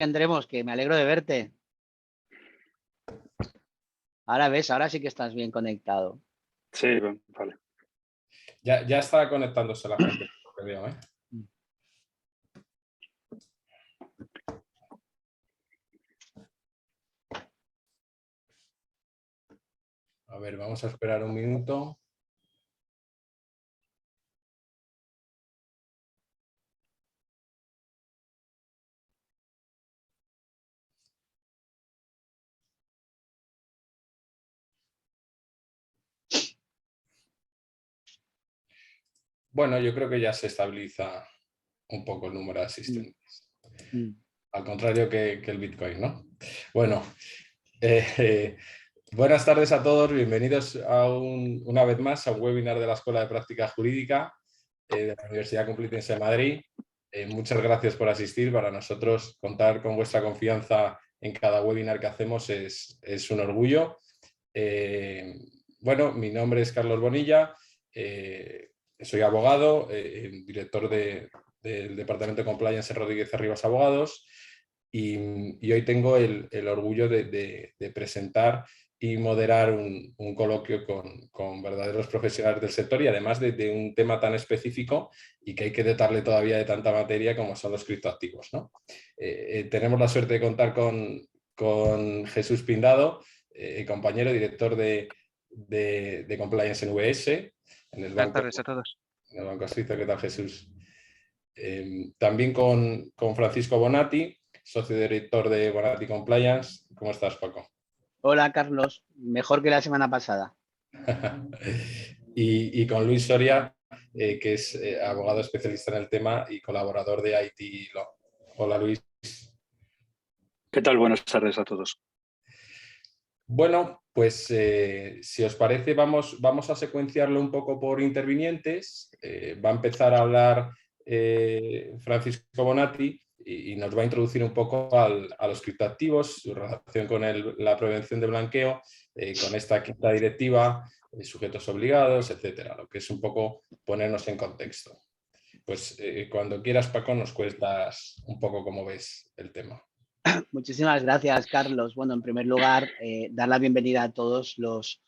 Andremos, que me alegro de verte. Ahora ves, ahora sí que estás bien conectado. Sí, vale. Ya está conectándose la gente, por lo que veo, ¿eh? A ver, vamos a esperar un minuto. Bueno, yo creo que ya se estabiliza un poco el número de asistentes. Al contrario que el Bitcoin, ¿no? Bueno, buenas tardes a todos. Bienvenidos una vez más a un webinar de la Escuela de Práctica Jurídica de la Universidad Complutense de Madrid. Muchas gracias por asistir. Para nosotros contar con vuestra confianza en cada webinar que hacemos es un orgullo. Bueno, mi nombre es Carlos Bonilla. Soy abogado, director del Departamento de Compliance en Rodríguez Arribas Abogados, y hoy tengo el orgullo de presentar y moderar un coloquio con verdaderos profesionales del sector, y además de un tema tan específico y que hay que dotarle todavía de tanta materia como son los criptoactivos, ¿no? Tenemos la suerte de contar con Jesús Pindado, compañero director de Compliance en UBS. Buenas tardes a todos. En el Banco Suizo. ¿Qué tal, Jesús? También con Francisco Bonatti, socio director de Bonatti Compliance. ¿Cómo estás, Paco? Hola, Carlos. Mejor que la semana pasada. y con Luis Soria, que es abogado especialista en el tema y colaborador de IT Law. Hola, Luis. ¿Qué tal? Buenas tardes a todos. Bueno, pues si os parece, vamos a secuenciarlo un poco por intervinientes. Va a empezar a hablar Francisco Bonatti y nos va a introducir un poco a los criptoactivos, su relación con la prevención de blanqueo, con esta quinta directiva, sujetos obligados, etcétera, lo que es un poco ponernos en contexto. Pues cuando quieras, Paco, nos cuentas un poco cómo ves el tema. Muchísimas gracias, Carlos. Bueno, en primer lugar, dar la bienvenida a todos los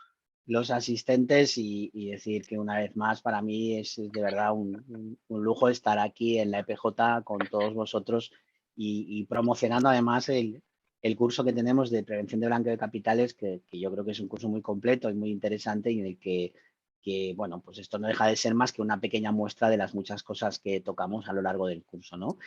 asistentes y decir que una vez más para mí es de verdad un lujo estar aquí en la EPJ con todos vosotros y promocionando además el curso que tenemos de prevención de blanqueo de capitales, que yo creo que es un curso muy completo y muy interesante y en el que bueno, pues esto no deja de ser más que una pequeña muestra de las muchas cosas que tocamos a lo largo del curso, ¿no?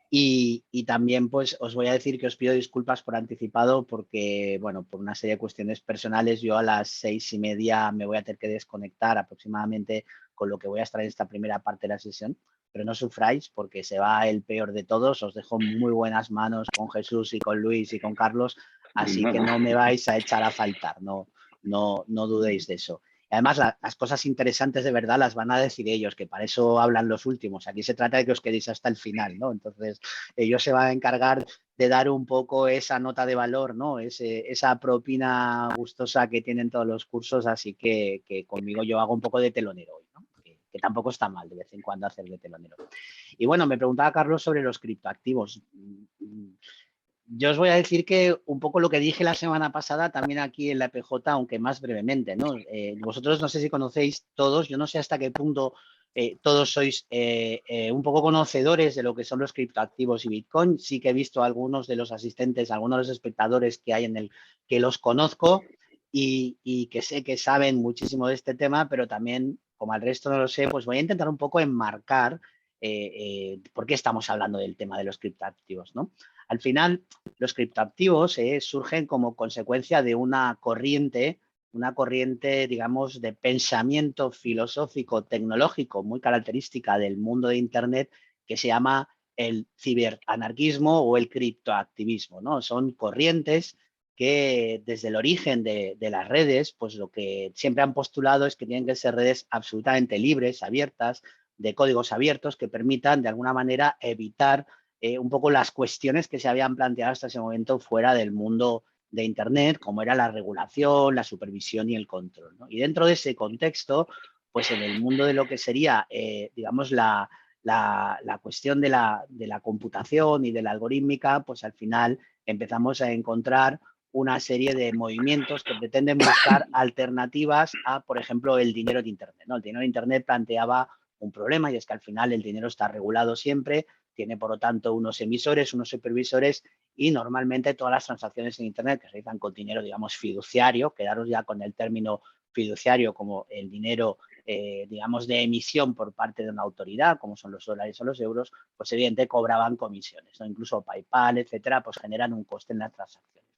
Y también pues os voy a decir que os pido disculpas por anticipado porque, bueno, por una serie de cuestiones personales yo a las 6:30 me voy a tener que desconectar aproximadamente, con lo que voy a estar en esta primera parte de la sesión, pero no sufráis porque se va el peor de todos. Os dejo muy buenas manos con Jesús y con Luis y con Carlos, así que no me vais a echar a faltar, no dudéis de eso. Y además, las cosas interesantes de verdad las van a decir ellos, que para eso hablan los últimos. Aquí se trata de que os quedéis hasta el final, ¿no? Entonces, ellos se van a encargar de dar un poco esa nota de valor, ¿no? Esa propina gustosa que tienen todos los cursos, así que conmigo yo hago un poco de telonero hoy, ¿no? Que tampoco está mal de vez en cuando hacer de telonero. Y bueno, me preguntaba Carlos sobre los criptoactivos. Yo os voy a decir que un poco lo que dije la semana pasada también aquí en la EPJ, aunque más brevemente, ¿no? Vosotros no sé si conocéis todos, yo no sé hasta qué punto todos sois un poco conocedores de lo que son los criptoactivos y Bitcoin. Sí que he visto a algunos de los asistentes, algunos de los espectadores que hay en el que los conozco y que sé que saben muchísimo de este tema, pero también, como al resto no lo sé, pues voy a intentar un poco enmarcar por qué estamos hablando del tema de los criptoactivos, ¿no? Al final, los criptoactivos surgen como consecuencia de una corriente, digamos, de pensamiento filosófico, tecnológico, muy característica del mundo de Internet, que se llama el ciberanarquismo o el criptoactivismo, ¿no? Son corrientes que desde el origen de las redes, pues lo que siempre han postulado es que tienen que ser redes absolutamente libres, abiertas, de códigos abiertos que permitan, de alguna manera, evitar un poco las cuestiones que se habían planteado hasta ese momento fuera del mundo de Internet, como era la regulación, la supervisión y el control, ¿no? Y dentro de ese contexto, pues en el mundo de lo que sería, digamos, la cuestión de la computación y de la algorítmica, pues al final empezamos a encontrar una serie de movimientos que pretenden buscar alternativas a, por ejemplo, el dinero de Internet, ¿no? El dinero de Internet planteaba un problema, y es que al final el dinero está regulado siempre, tiene por lo tanto unos emisores, unos supervisores, y normalmente todas las transacciones en Internet que se realizan con dinero, digamos, fiduciario, quedaros ya con el término fiduciario como el dinero, digamos, de emisión por parte de una autoridad, como son los dólares o los euros, pues evidentemente cobraban comisiones, ¿no? Incluso PayPal, etcétera, pues generan un coste en las transacciones.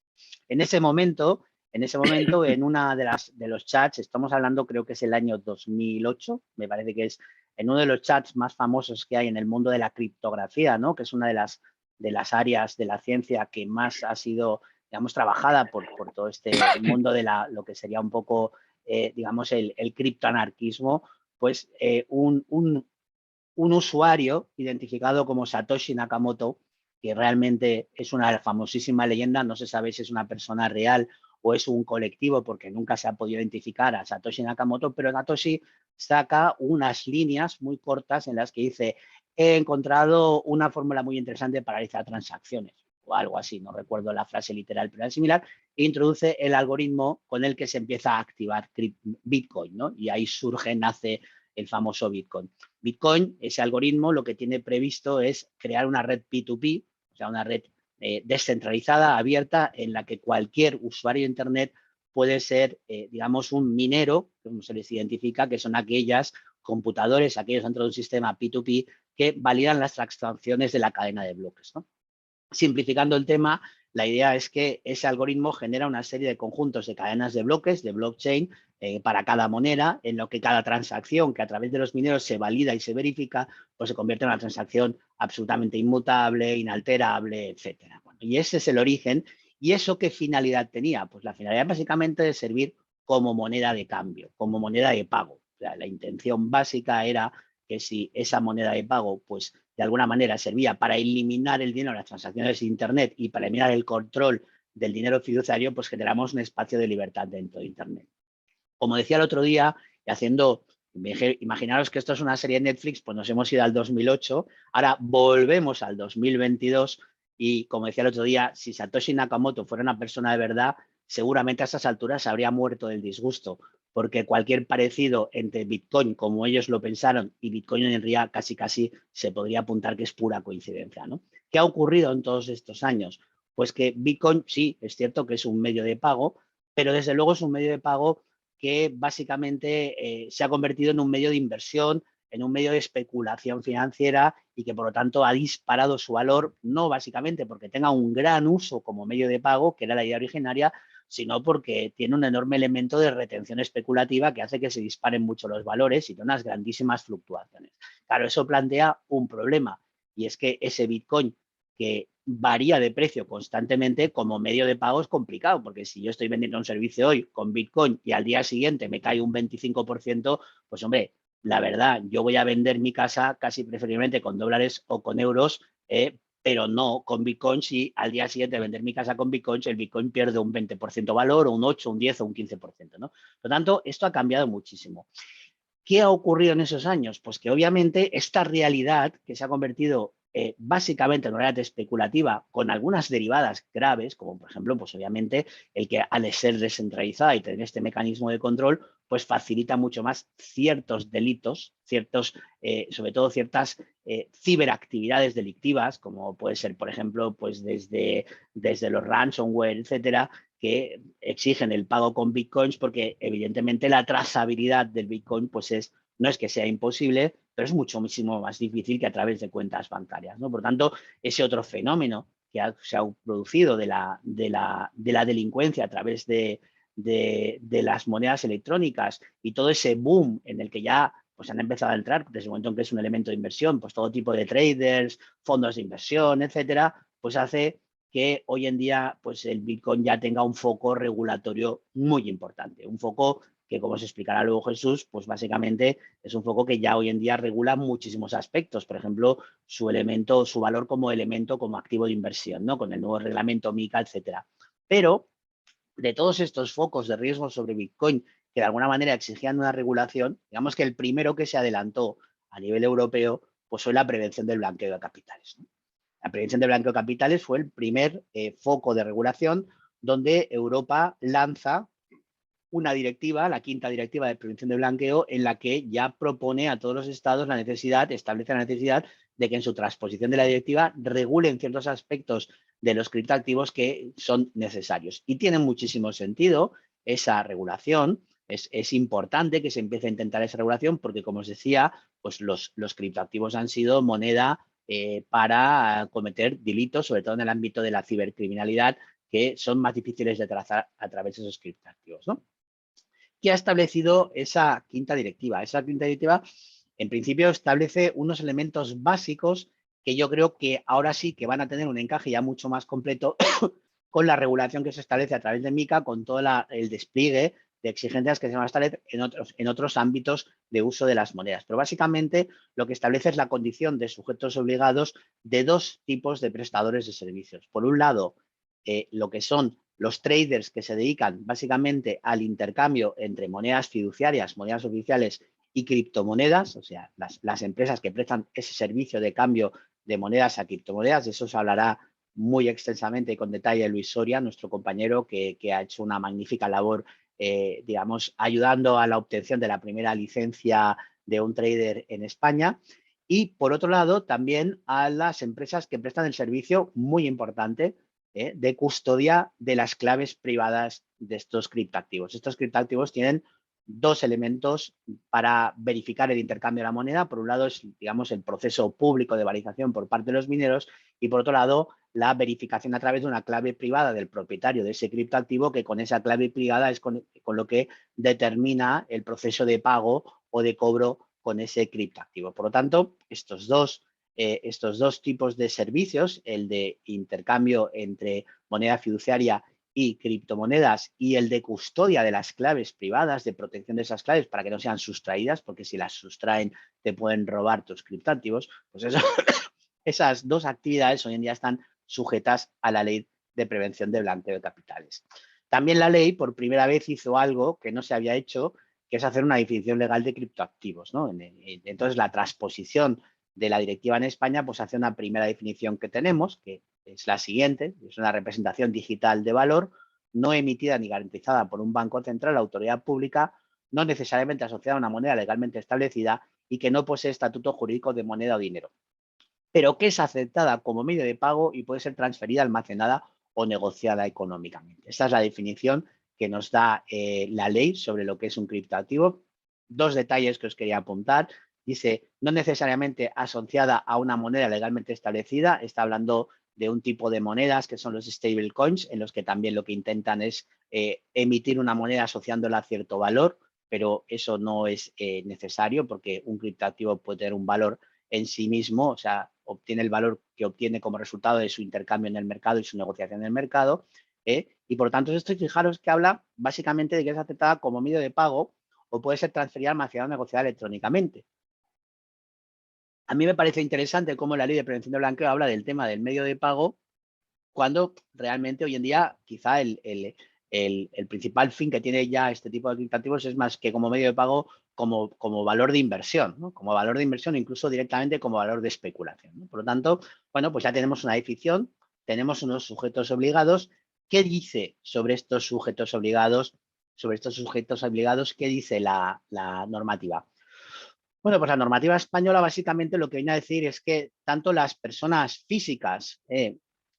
En ese momento, en una de los chats, estamos hablando, creo que es el año 2008, me parece que es en uno de los chats más famosos que hay en el mundo de la criptografía, ¿no? Que es una de las áreas de la ciencia que más ha sido, digamos, trabajada por todo este mundo de lo que sería un poco, digamos, el criptoanarquismo, pues un usuario identificado como Satoshi Nakamoto, que realmente es una famosísima leyenda, no se sabe si es una persona real o es un colectivo, porque nunca se ha podido identificar a Satoshi Nakamoto, pero Satoshi saca unas líneas muy cortas en las que dice: he encontrado una fórmula muy interesante para realizar transacciones, o algo así, no recuerdo la frase literal, pero es similar, e introduce el algoritmo con el que se empieza a activar Bitcoin, ¿no? Y ahí nace el famoso Bitcoin. Bitcoin, ese algoritmo, lo que tiene previsto es crear una red P2P, o sea, una red descentralizada, abierta, en la que cualquier usuario de Internet puede ser, digamos, un minero, como se les identifica, que son aquellas computadores, aquellos dentro de un sistema P2P que validan las transacciones de la cadena de bloques, ¿no? Simplificando el tema, la idea es que ese algoritmo genera una serie de conjuntos de cadenas de bloques, de blockchain, para cada moneda, en lo que cada transacción que a través de los mineros se valida y se verifica, pues se convierte en una transacción absolutamente inmutable, inalterable, etcétera. Bueno, y ese es el origen. ¿Y eso qué finalidad tenía? Pues la finalidad básicamente de servir como moneda de cambio, como moneda de pago. O sea, la intención básica era que si esa moneda de pago, pues de alguna manera servía para eliminar el dinero de las transacciones de Internet y para eliminar el control del dinero fiduciario, pues generamos un espacio de libertad dentro de Internet. Como decía el otro día, y haciendo, imaginaros que esto es una serie de Netflix, pues nos hemos ido al 2008, ahora volvemos al 2022 y, como decía el otro día, si Satoshi Nakamoto fuera una persona de verdad, seguramente a esas alturas habría muerto del disgusto, porque cualquier parecido entre Bitcoin, como ellos lo pensaron, y Bitcoin en realidad casi se podría apuntar que es pura coincidencia, ¿no? ¿Qué ha ocurrido en todos estos años? Pues que Bitcoin sí, es cierto que es un medio de pago, pero desde luego es un medio de pago que básicamente se ha convertido en un medio de inversión, en un medio de especulación financiera, y que por lo tanto ha disparado su valor, no básicamente porque tenga un gran uso como medio de pago, que era la idea originaria, sino porque tiene un enorme elemento de retención especulativa que hace que se disparen mucho los valores y de unas grandísimas fluctuaciones. Claro, eso plantea un problema, y es que ese Bitcoin, que varía de precio constantemente, como medio de pago es complicado, porque si yo estoy vendiendo un servicio hoy con Bitcoin y al día siguiente me cae un 25%, pues hombre, la verdad, yo voy a vender mi casa casi preferiblemente con dólares o con euros, pero no con Bitcoin. Si al día siguiente vender mi casa con Bitcoin, el Bitcoin pierde un 20% valor, o un 8, un 10 o un 15%, ¿no? Por lo tanto, esto ha cambiado muchísimo. ¿Qué ha ocurrido en esos años? Pues que obviamente esta realidad, que se ha convertido básicamente en una realidad especulativa, con algunas derivadas graves, como por ejemplo, pues obviamente el que al ser descentralizada y tener este mecanismo de control, pues facilita mucho más ciertos delitos, sobre todo ciertas ciberactividades delictivas, como puede ser, por ejemplo, pues desde los ransomware, etcétera, que exigen el pago con bitcoins, porque evidentemente la trazabilidad del bitcoin pues no es que sea imposible, pero es muchísimo más difícil que a través de cuentas bancarias, ¿no? Por tanto, ese otro fenómeno que se ha producido de la delincuencia a través de las monedas electrónicas, y todo ese boom en el que ya pues han empezado a entrar, desde el momento en que es un elemento de inversión, pues todo tipo de traders, fondos de inversión, etcétera, pues hace que hoy en día pues el Bitcoin ya tenga un foco regulatorio muy importante, un foco que, como se explicará luego Jesús, pues básicamente es un foco que ya hoy en día regula muchísimos aspectos, por ejemplo, su valor como elemento, como activo de inversión, ¿no? Con el nuevo reglamento MiCA, etcétera. Pero de todos estos focos de riesgo sobre Bitcoin, que de alguna manera exigían una regulación, digamos que el primero que se adelantó a nivel europeo pues fue la prevención del blanqueo de capitales, ¿no? La prevención del blanqueo de capitales fue el primer foco de regulación donde Europa lanza una directiva, la quinta directiva de prevención de blanqueo, en la que ya propone a todos los estados la necesidad, establece la necesidad de que en su transposición de la directiva regulen ciertos aspectos de los criptoactivos que son necesarios. Y tiene muchísimo sentido esa regulación. Es importante que se empiece a intentar esa regulación porque, como os decía, pues los criptoactivos han sido moneda para cometer delitos, sobre todo en el ámbito de la cibercriminalidad, que son más difíciles de trazar a través de esos criptoactivos, ¿no? ¿Qué ha establecido esa quinta directiva? Esa quinta directiva, en principio, establece unos elementos básicos que yo creo que ahora sí que van a tener un encaje ya mucho más completo con la regulación que se establece a través de MiCA, con todo el despliegue de exigencias que se van a establecer en otros ámbitos de uso de las monedas. Pero básicamente lo que establece es la condición de sujetos obligados de dos tipos de prestadores de servicios. Por un lado, lo que son los traders que se dedican básicamente al intercambio entre monedas fiduciarias, monedas oficiales y criptomonedas, o sea, las empresas que prestan ese servicio de cambio de monedas a criptomonedas. De eso se hablará muy extensamente y con detalle Luis Soria, nuestro compañero que ha hecho una magnífica labor, digamos, ayudando a la obtención de la primera licencia de un trader en España. Y, por otro lado, también a las empresas que prestan el servicio, muy importante, de custodia de las claves privadas de estos criptoactivos. Estos criptoactivos tienen dos elementos para verificar el intercambio de la moneda. Por un lado es, digamos, el proceso público de validación por parte de los mineros y, por otro lado, la verificación a través de una clave privada del propietario de ese criptoactivo, que con esa clave privada es con lo que determina el proceso de pago o de cobro con ese criptoactivo. Por lo tanto, estos dos tipos de servicios, el de intercambio entre moneda fiduciaria y criptomonedas y el de custodia de las claves privadas, de protección de esas claves para que no sean sustraídas, porque si las sustraen te pueden robar tus criptoactivos, pues eso, esas dos actividades hoy en día están sujetas a la ley de prevención de blanqueo de capitales. También la ley por primera vez hizo algo que no se había hecho, que es hacer una definición legal de criptoactivos, ¿no? Entonces, la transposición de la directiva en España, pues hace una primera definición que tenemos, que es la siguiente: es una representación digital de valor no emitida ni garantizada por un banco central o autoridad pública, no necesariamente asociada a una moneda legalmente establecida y que no posee estatuto jurídico de moneda o dinero, pero que es aceptada como medio de pago y puede ser transferida, almacenada o negociada económicamente. Esta es la definición que nos da la ley sobre lo que es un criptoactivo. Dos detalles que os quería apuntar. Dice, no necesariamente asociada a una moneda legalmente establecida. Está hablando de un tipo de monedas que son los stablecoins, en los que también lo que intentan es emitir una moneda asociándola a cierto valor, pero eso no es necesario porque un criptoactivo puede tener un valor en sí mismo, o sea, obtiene el valor que obtiene como resultado de su intercambio en el mercado y su negociación en el mercado. Y por lo tanto, esto, fijaros que habla básicamente de que es aceptada como medio de pago o puede ser transferida, almacenada o negociada electrónicamente. A mí me parece interesante cómo la ley de prevención de blanqueo habla del tema del medio de pago, cuando realmente hoy en día quizá el principal fin que tiene ya este tipo de criptoactivos es más que como medio de pago, como valor de inversión, ¿no? Como valor de inversión, incluso directamente como valor de especulación, ¿no? Por lo tanto, bueno, pues ya tenemos una definición, tenemos unos sujetos obligados. ¿Qué dice sobre estos sujetos obligados? Sobre estos sujetos obligados, ¿qué dice la normativa? Bueno, pues la normativa española básicamente lo que viene a decir es que tanto las personas físicas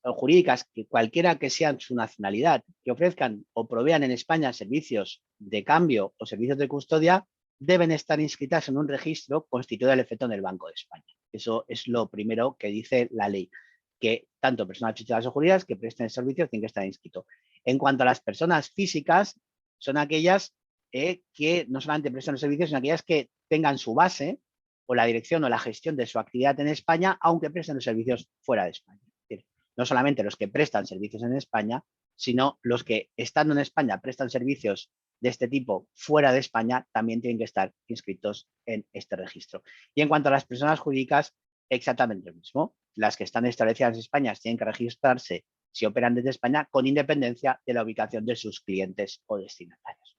o jurídicas, que cualquiera que sea su nacionalidad, que ofrezcan o provean en España servicios de cambio o servicios de custodia, deben estar inscritas en un registro constituido al efecto en el Banco de España. Eso es lo primero que dice la ley, que tanto personas físicas o jurídicas que presten servicios tienen que estar inscritos. En cuanto a las personas físicas, son aquellas que no solamente prestan los servicios, sino aquellas que tengan su base o la dirección o la gestión de su actividad en España, aunque presten los servicios fuera de España. Es decir, no solamente los que prestan servicios en España, sino los que, estando en España, prestan servicios de este tipo fuera de España, también tienen que estar inscritos en este registro. Y en cuanto a las personas jurídicas, exactamente lo mismo. Las que están establecidas en España tienen que registrarse si operan desde España, con independencia de la ubicación de sus clientes o destinatarios.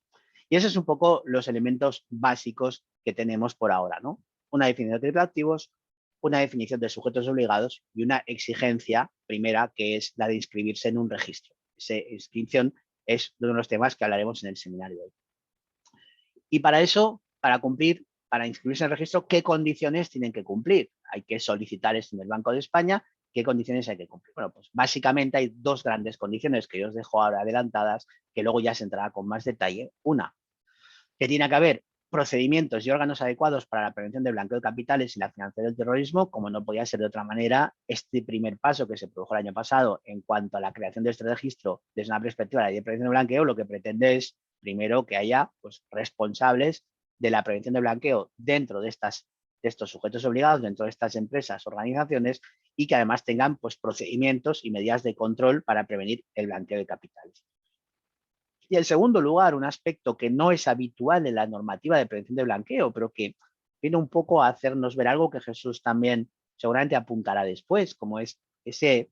Y esos son un poco los elementos básicos que tenemos por ahora, ¿no? Una definición de criptoactivos, una definición de sujetos obligados y una exigencia primera, que es la de inscribirse en un registro. Esa inscripción es uno de los temas que hablaremos en el seminario de hoy. Y para eso, para inscribirse en el registro, ¿qué condiciones tienen que cumplir? Hay que solicitar esto en el Banco de España. ¿Qué condiciones hay que cumplir? Bueno, pues básicamente hay dos grandes condiciones que yo os dejo ahora adelantadas, que luego ya se entrará con más detalle. Una, que tiene que haber procedimientos y órganos adecuados para la prevención del blanqueo de capitales y la financiación del terrorismo, como no podía ser de otra manera. Este primer paso que se produjo el año pasado en cuanto a la creación de este registro desde una perspectiva de la ley de prevención del blanqueo, lo que pretende es, primero, que haya pues, responsables de la prevención del blanqueo dentro de estos sujetos obligados, dentro de estas empresas, organizaciones, y que además tengan pues, procedimientos y medidas de control para prevenir el blanqueo de capitales. Y en segundo lugar, un aspecto que no es habitual en la normativa de prevención de blanqueo, pero que viene un poco a hacernos ver algo que Jesús también seguramente apuntará después, como es ese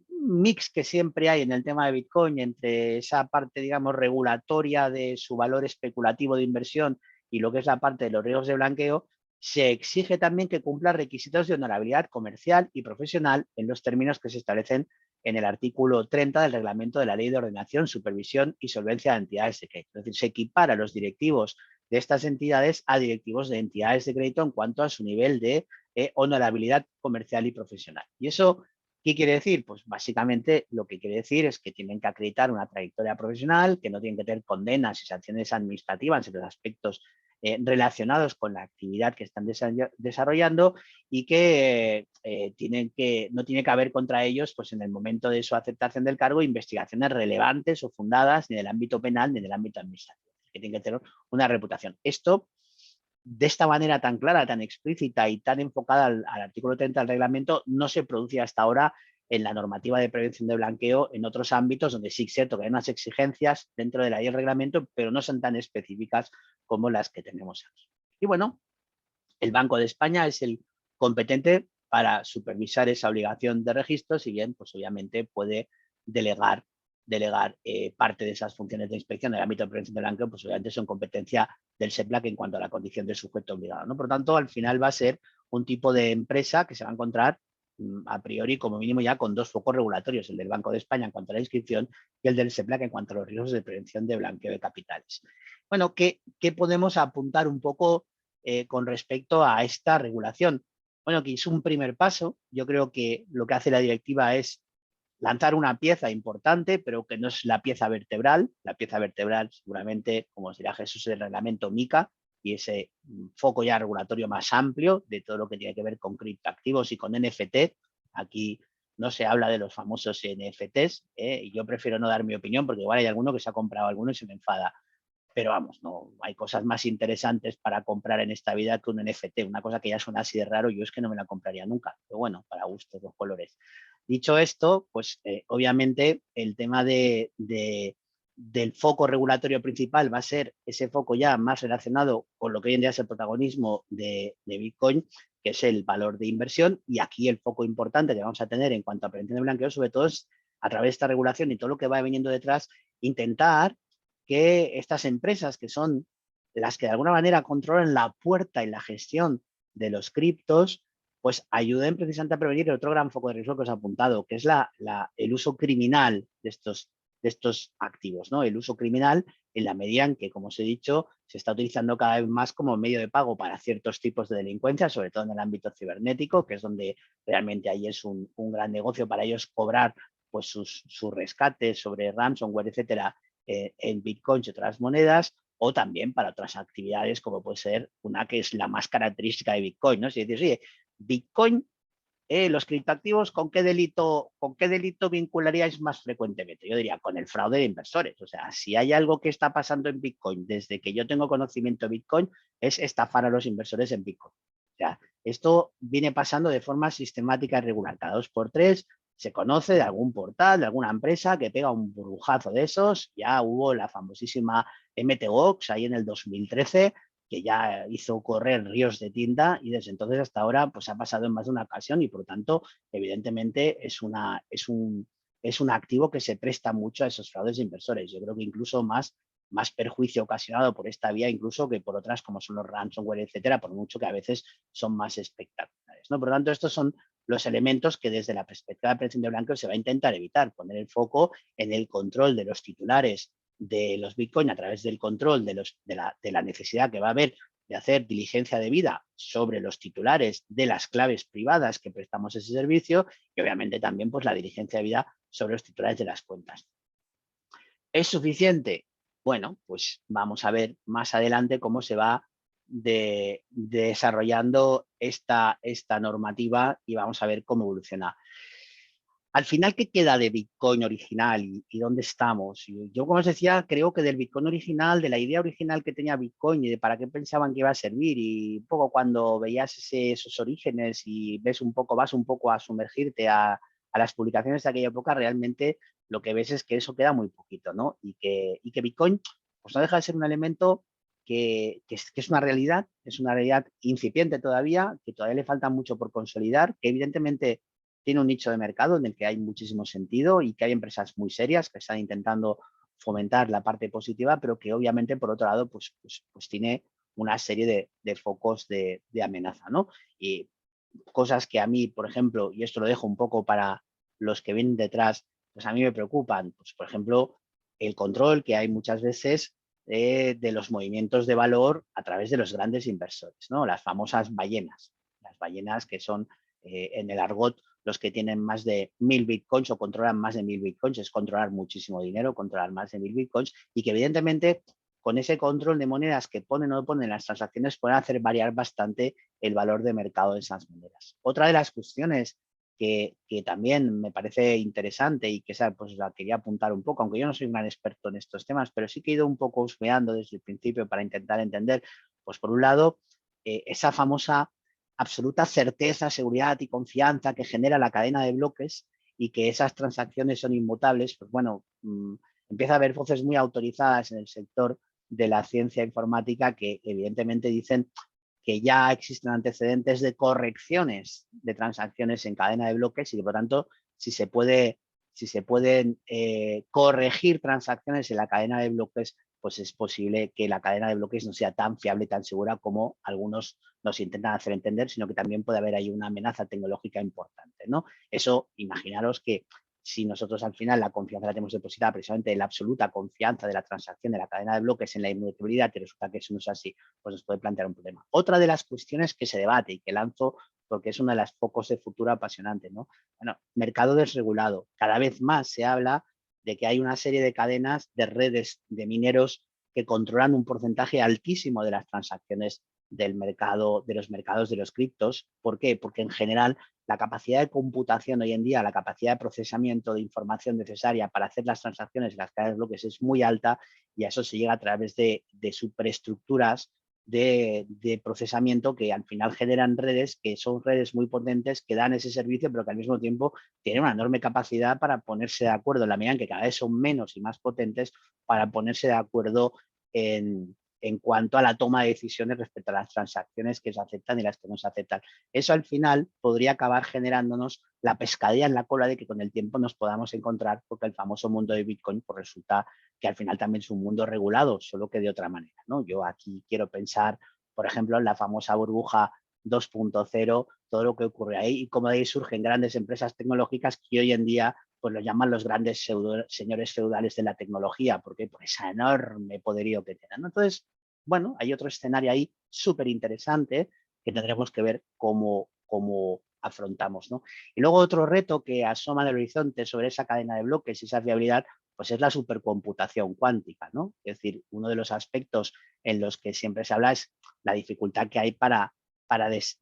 mix que siempre hay en el tema de Bitcoin entre esa parte, digamos, regulatoria de su valor especulativo de inversión y lo que es la parte de los riesgos de blanqueo. Se exige también que cumpla requisitos de honorabilidad comercial y profesional en los términos que se establecen en el artículo 30 del reglamento de la Ley de Ordenación, Supervisión y Solvencia de Entidades de Crédito. Es decir, se equipara a los directivos de estas entidades a directivos de entidades de crédito en cuanto a su nivel de honorabilidad comercial y profesional. Y eso, ¿qué quiere decir? Pues básicamente lo que quiere decir es que tienen que acreditar una trayectoria profesional, que no tienen que tener condenas y sanciones administrativas en los aspectos relacionados con la actividad que están desarrollando y que, no tiene que haber contra ellos, pues en el momento de su aceptación del cargo, investigaciones relevantes o fundadas ni en el ámbito penal ni en el ámbito administrativo, que tienen que tener una reputación. Esto, de esta manera tan clara, tan explícita y tan enfocada al artículo 30 del reglamento, no se produce hasta ahora en la normativa de prevención de blanqueo en otros ámbitos donde sí es cierto que hay unas exigencias dentro de la ley del reglamento, pero no son tan específicas como las que tenemos aquí. Y bueno, el Banco de España es el competente para supervisar esa obligación de registro, si bien, pues obviamente puede delegar parte de esas funciones de inspección en el ámbito de prevención de blanqueo, pues obviamente son competencia del SEPLAC en cuanto a la condición de sujeto obligado, ¿no? Por lo tanto, al final va a ser un tipo de empresa que se va a encontrar a priori, como mínimo, ya con dos focos regulatorios, el del Banco de España en cuanto a la inscripción y el del SEPLAC en cuanto a los riesgos de prevención de blanqueo de capitales. Bueno, ¿qué podemos apuntar un poco con respecto a esta regulación? Bueno, que es un primer paso. Yo creo que lo que hace la directiva es lanzar una pieza importante, pero que no es la pieza vertebral. La pieza vertebral, seguramente, como os dirá Jesús, es el reglamento MiCA y ese foco ya regulatorio más amplio de todo lo que tiene que ver con criptoactivos y con NFT. Aquí no se habla de los famosos NFTs, y yo prefiero no dar mi opinión porque igual hay alguno que se ha comprado alguno y se me enfada. Pero vamos, no hay cosas más interesantes para comprar en esta vida que un NFT. Una cosa que ya suena así de raro, yo es que no me la compraría nunca. Pero bueno, para gustos, los colores. Dicho esto, pues obviamente el tema del foco regulatorio principal va a ser ese foco ya más relacionado con lo que hoy en día es el protagonismo de Bitcoin, que es el valor de inversión. Y aquí el foco importante que vamos a tener en cuanto a prevención de blanqueo, sobre todo, es a través de esta regulación y todo lo que va viniendo detrás, intentar que estas empresas, que son las que de alguna manera controlan la puerta y la gestión de los criptos, pues ayuden precisamente a prevenir el otro gran foco de riesgo que os he apuntado, que es el uso criminal de estos activos, ¿no? El uso criminal en la medida en que, como os he dicho, se está utilizando cada vez más como medio de pago para ciertos tipos de delincuencia, sobre todo en el ámbito cibernético, que es donde realmente ahí es un gran negocio para ellos cobrar pues sus rescates sobre ransomware, etcétera, en bitcoins y otras monedas, o también para otras actividades como puede ser una que es la más característica de Bitcoin, ¿no? Es decir, oye, Bitcoin, los criptoactivos, ¿con qué delito vincularíais más frecuentemente? Yo diría con el fraude de inversores. O sea, si hay algo que está pasando en Bitcoin desde que yo tengo conocimiento de Bitcoin, es estafar a los inversores en Bitcoin. O sea, esto viene pasando de forma sistemática y regular. Cada 2 por 3 se conoce de algún portal, de alguna empresa que pega un burbujazo de esos. Ya hubo la famosísima MTGOX ahí en el 2013, que ya hizo correr ríos de tinta y desde entonces hasta ahora pues ha pasado en más de una ocasión y por lo tanto evidentemente es un activo que se presta mucho a esos fraudes de inversores. Yo creo que incluso más más perjuicio ocasionado por esta vía incluso que por otras como son los ransomware, etcétera, por mucho que a veces son más espectaculares, ¿no? Por lo tanto, estos son los elementos que desde la perspectiva de prevención de blanqueo se va a intentar evitar, poner el foco en el control de los titulares de los Bitcoin a través del control de la necesidad que va a haber de hacer diligencia debida sobre los titulares de las claves privadas que prestamos ese servicio y obviamente también pues la diligencia debida sobre los titulares de las cuentas. ¿Es suficiente? Bueno, pues vamos a ver más adelante cómo se va desarrollando esta normativa y vamos a ver cómo evoluciona. Al final, ¿qué queda de Bitcoin original y dónde estamos? Yo, como os decía, creo que del Bitcoin original, de la idea original que tenía Bitcoin y de para qué pensaban que iba a servir y un poco cuando veías esos orígenes y vas un poco a sumergirte a las publicaciones de aquella época, realmente lo que ves es que eso queda muy poquito, ¿no? Y que Bitcoin pues no deja de ser un elemento que es una realidad incipiente todavía, que todavía le falta mucho por consolidar, que evidentemente tiene un nicho de mercado en el que hay muchísimo sentido y que hay empresas muy serias que están intentando fomentar la parte positiva, pero que obviamente, por otro lado, pues tiene una serie de focos de amenaza, ¿no? Y cosas que a mí, por ejemplo, y esto lo dejo un poco para los que vienen detrás, pues a mí me preocupan, pues por ejemplo, el control que hay muchas veces de los movimientos de valor a través de los grandes inversores, ¿no? Las famosas ballenas. Las ballenas que son, en el argot, los que tienen más de 1000 bitcoins o controlan más de 1000 bitcoins, es controlar muchísimo dinero, controlar más de 1000 bitcoins y que evidentemente con ese control de monedas que ponen o no ponen las transacciones pueden hacer variar bastante el valor de mercado de esas monedas. Otra de las cuestiones que también me parece interesante y que esa pues la quería apuntar un poco, aunque yo no soy un gran experto en estos temas, pero sí que he ido un poco husmeando desde el principio para intentar entender, pues por un lado, esa famosa absoluta certeza, seguridad y confianza que genera la cadena de bloques y que esas transacciones son inmutables, pues bueno, empieza a haber voces muy autorizadas en el sector de la ciencia informática que evidentemente dicen que ya existen antecedentes de correcciones de transacciones en cadena de bloques y que, por tanto, si se pueden corregir transacciones en la cadena de bloques, pues es posible que la cadena de bloques no sea tan fiable y tan segura como algunos nos intentan hacer entender, sino que también puede haber ahí una amenaza tecnológica importante, ¿no? Eso, imaginaros que si nosotros al final la confianza la tenemos depositada precisamente en la absoluta confianza de la transacción de la cadena de bloques en la inmutabilidad y resulta que eso no es así, pues nos puede plantear un problema. Otra de las cuestiones que se debate y que lanzo porque es uno de los focos de futuro apasionante, ¿no? Bueno, mercado desregulado. Cada vez más se habla de que hay una serie de cadenas de redes de mineros que controlan un porcentaje altísimo de las transacciones del mercado, de los mercados de los criptos. ¿Por qué? Porque en general la capacidad de computación hoy en día, la capacidad de procesamiento de información necesaria para hacer las transacciones en las cadenas de bloques es muy alta y a eso se llega a través de superestructuras de procesamiento que al final generan redes que son redes muy potentes que dan ese servicio, pero que al mismo tiempo tienen una enorme capacidad para ponerse de acuerdo en la medida en que cada vez son menos y más potentes para ponerse de acuerdo en cuanto a la toma de decisiones respecto a las transacciones que se aceptan y las que no se aceptan. Eso al final podría acabar generándonos la pescadilla en la cola de que con el tiempo nos podamos encontrar, porque el famoso mundo de Bitcoin pues resulta que al final también es un mundo regulado, solo que de otra manera, ¿no? Yo aquí quiero pensar, por ejemplo, en la famosa burbuja 2.0, todo lo que ocurre ahí y cómo de ahí surgen grandes empresas tecnológicas que hoy en día pues los llaman los grandes señores feudales de la tecnología, porque por ese enorme poderío que tienen, ¿no? Entonces, bueno, hay otro escenario ahí súper interesante que tendremos que ver cómo afrontamos, ¿no? Y luego otro reto que asoma en el horizonte sobre esa cadena de bloques y esa fiabilidad, pues es la supercomputación cuántica, ¿no? Es decir, uno de los aspectos en los que siempre se habla es la dificultad que hay para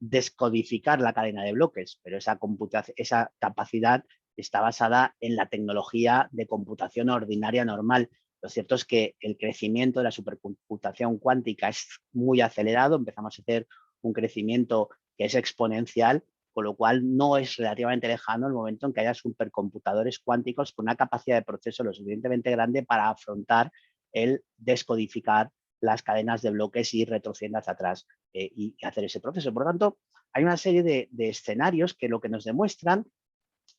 descodificar la cadena de bloques, pero esa capacidad está basada en la tecnología de computación ordinaria normal. Lo cierto es que el crecimiento de la supercomputación cuántica es muy acelerado, empezamos a hacer un crecimiento que es exponencial, con lo cual no es relativamente lejano el momento en que haya supercomputadores cuánticos con una capacidad de proceso lo suficientemente grande para afrontar el descodificar las cadenas de bloques y ir retrocediendo hacia atrás y hacer ese proceso. Por lo tanto, hay una serie de escenarios que lo que nos demuestran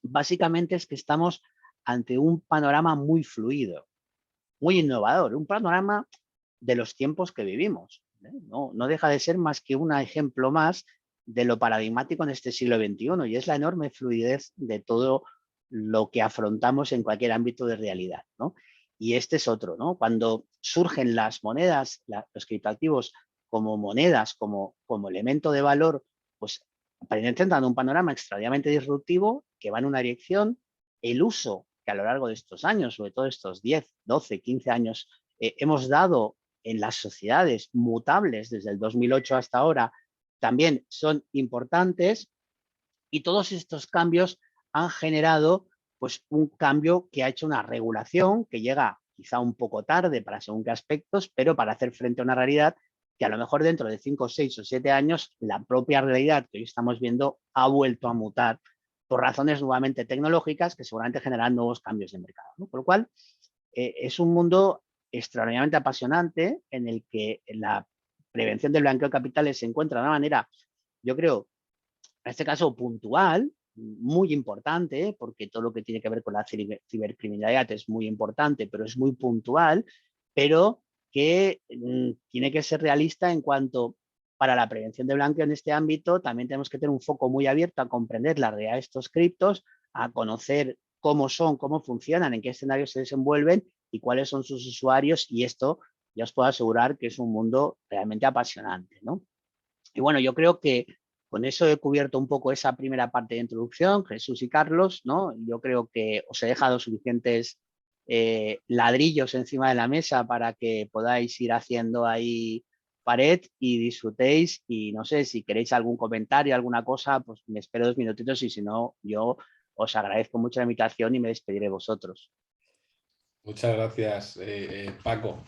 básicamente es que estamos ante un panorama muy fluido. muy innovador, un panorama de los tiempos que vivimos. No deja de ser más que un ejemplo más de lo paradigmático en este siglo XXI, y es la enorme fluidez de todo lo que afrontamos en cualquier ámbito de realidad, ¿no? Y este es otro, ¿no? Cuando surgen las monedas, los criptoactivos como monedas, como elemento de valor, pues presentan un panorama extraordinariamente disruptivo que va en una dirección. El uso que a lo largo de estos años, sobre todo estos 10, 12, 15 años, hemos dado en las sociedades mutables desde el 2008 hasta ahora, también son importantes, y todos estos cambios han generado pues un cambio que ha hecho una regulación que llega quizá un poco tarde para según qué aspectos, pero para hacer frente a una realidad que a lo mejor dentro de 5, 6 o 7 años la propia realidad que hoy estamos viendo ha vuelto a mutar por razones nuevamente tecnológicas que seguramente generan nuevos cambios de mercado, ¿no? Por lo cual, es un mundo extraordinariamente apasionante en el que la prevención del blanqueo de capitales se encuentra de una manera, yo creo, en este caso puntual, muy importante, porque todo lo que tiene que ver con la cibercriminalidad es muy importante, pero es muy puntual, pero que tiene que ser realista en cuanto para la prevención de blanqueo en este ámbito. También tenemos que tener un foco muy abierto a comprender la realidad de estos criptos, a conocer cómo son, cómo funcionan, en qué escenarios se desenvuelven y cuáles son sus usuarios, y esto ya os puedo asegurar que es un mundo realmente apasionante, ¿no? Y bueno, yo creo que con eso he cubierto un poco esa primera parte de introducción, Jesús y Carlos, ¿no? Yo creo que os he dejado suficientes ladrillos encima de la mesa para que podáis ir haciendo ahí pared y disfrutéis. Y no sé, si queréis algún comentario, alguna cosa, pues me espero 2 minutitos, y si no, yo os agradezco mucho la invitación y me despediré de vosotros. Muchas gracias, Paco.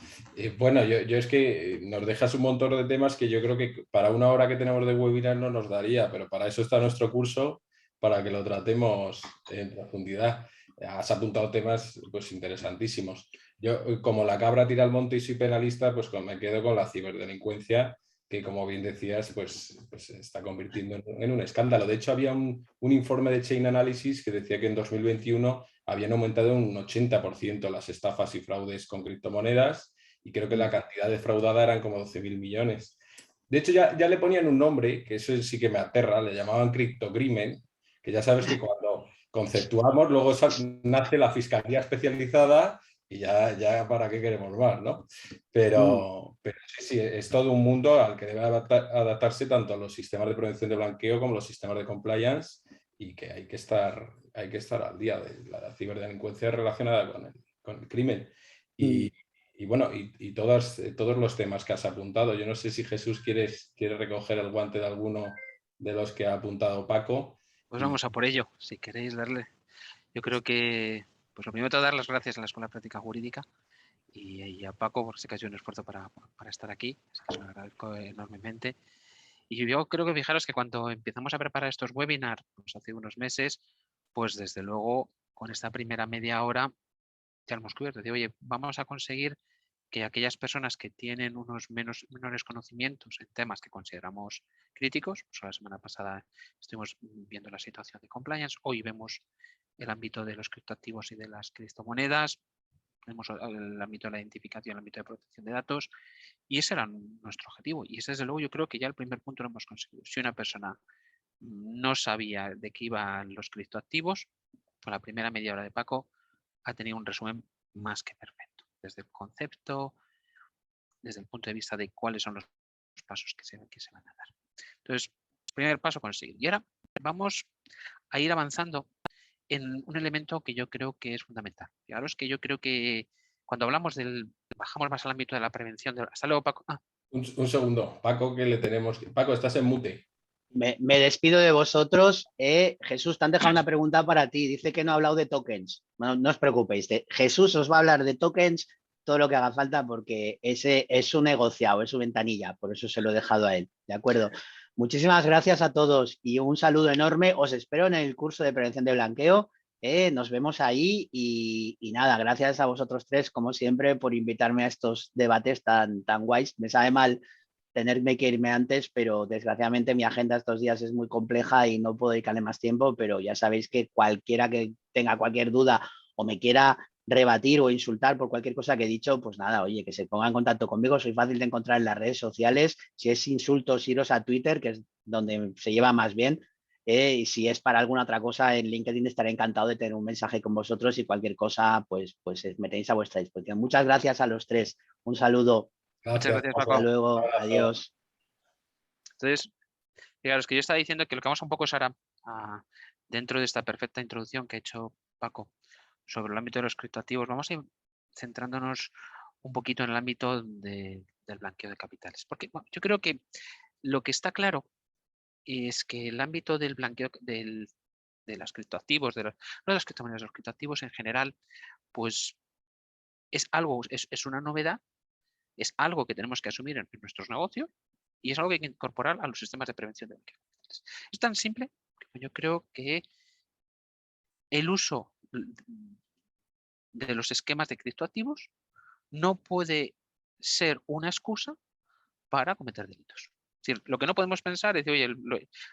Bueno, yo es que nos dejas un montón de temas que yo creo que para una hora que tenemos de webinar no nos daría, pero para eso está nuestro curso, para que lo tratemos en profundidad. Has apuntado temas pues interesantísimos. Yo, como la cabra tira al monte y soy penalista, pues me quedo con la ciberdelincuencia, que como bien decías, pues se está convirtiendo en un escándalo. De hecho, había un informe de Chain Analysis que decía que en 2021 habían aumentado un 80% las estafas y fraudes con criptomonedas, y creo que la cantidad defraudada eran como 12.000 millones. De hecho, ya le ponían un nombre, que eso sí que me aterra, le llamaban criptocrimen, que ya sabes que cuando conceptuamos, luego nace la fiscalía especializada y ya para qué queremos más, ¿no? Pero sí, es todo un mundo al que debe adaptarse tanto los sistemas de prevención de blanqueo como los sistemas de compliance, y que hay que estar al día de la ciberdelincuencia relacionada con el crimen. Y bueno, y todos los temas que has apuntado. Yo no sé si Jesús quiere recoger el guante de alguno de los que ha apuntado Paco. Pues vamos a por ello, si queréis darle. Yo creo que, pues lo primero, dar las gracias a la Escuela de Práctica Jurídica y a Paco por ese que ha hecho un esfuerzo para estar aquí, así que se lo agradezco enormemente. Y yo creo que fijaros que cuando empezamos a preparar estos webinars, pues hace unos meses, pues desde luego con esta primera media hora ya lo hemos cubierto. De, oye, vamos a conseguir que aquellas personas que tienen unos menores conocimientos en temas que consideramos críticos, pues la semana pasada estuvimos viendo la situación de compliance, hoy vemos el ámbito de los criptoactivos y de las criptomonedas, vemos el ámbito de la identificación, el ámbito de protección de datos, y ese era nuestro objetivo. Y ese, desde luego, yo creo que ya el primer punto lo hemos conseguido. Si una persona no sabía de qué iban los criptoactivos, con la primera media hora de Paco ha tenido un resumen más que perfecto, desde el concepto, desde el punto de vista de cuáles son los pasos que se van a dar. Entonces, primer paso, conseguir. Y ahora vamos a ir avanzando en un elemento que yo creo que es fundamental. Fijaros que yo creo que cuando hablamos bajamos más al ámbito de la prevención. Hasta luego, Paco. Un segundo, Paco, que le tenemos. Paco, estás en mute. Me despido de vosotros. Jesús, te han dejado una pregunta para ti. Dice que no ha hablado de tokens. Bueno, no os preocupéis. Jesús os va a hablar de tokens todo lo que haga falta, porque ese es su negociado, es su ventanilla. Por eso se lo he dejado a él. ¿De acuerdo? Muchísimas gracias a todos y un saludo enorme. Os espero en el curso de prevención de blanqueo. Nos vemos ahí y nada, gracias a vosotros tres, como siempre, por invitarme a estos debates tan guays. Me sabe mal tenerme que irme antes, pero desgraciadamente mi agenda estos días es muy compleja y no puedo dedicarle más tiempo, pero ya sabéis que cualquiera que tenga cualquier duda o me quiera rebatir o insultar por cualquier cosa que he dicho, pues nada, oye, que se ponga en contacto conmigo, soy fácil de encontrar en las redes sociales. Si es insultos, iros a Twitter, que es donde se lleva más bien. Y si es para alguna otra cosa, en LinkedIn estaré encantado de tener un mensaje con vosotros y cualquier cosa, pues me tenéis a vuestra disposición. Muchas gracias a los tres. Un saludo. Muchas Gracias. gracias, Hasta Paco. luego. Abrazo. Adiós. Entonces, fijaros que yo estaba diciendo que lo que vamos un poco es ahora, dentro de esta perfecta introducción que ha hecho Paco sobre el ámbito de los criptoactivos, vamos a ir centrándonos un poquito en el ámbito del blanqueo de capitales. Porque bueno, yo creo que lo que está claro es que el ámbito del blanqueo de los criptoactivos, no de las criptomonedas, de los criptoactivos en general, pues es algo, es una novedad, es algo que tenemos que asumir en nuestros negocios y es algo que hay que incorporar a los sistemas de prevención de blanqueo. Es tan simple que yo creo que el uso de los esquemas de criptoactivos no puede ser una excusa para cometer delitos. Es decir, lo que no podemos pensar es, oye,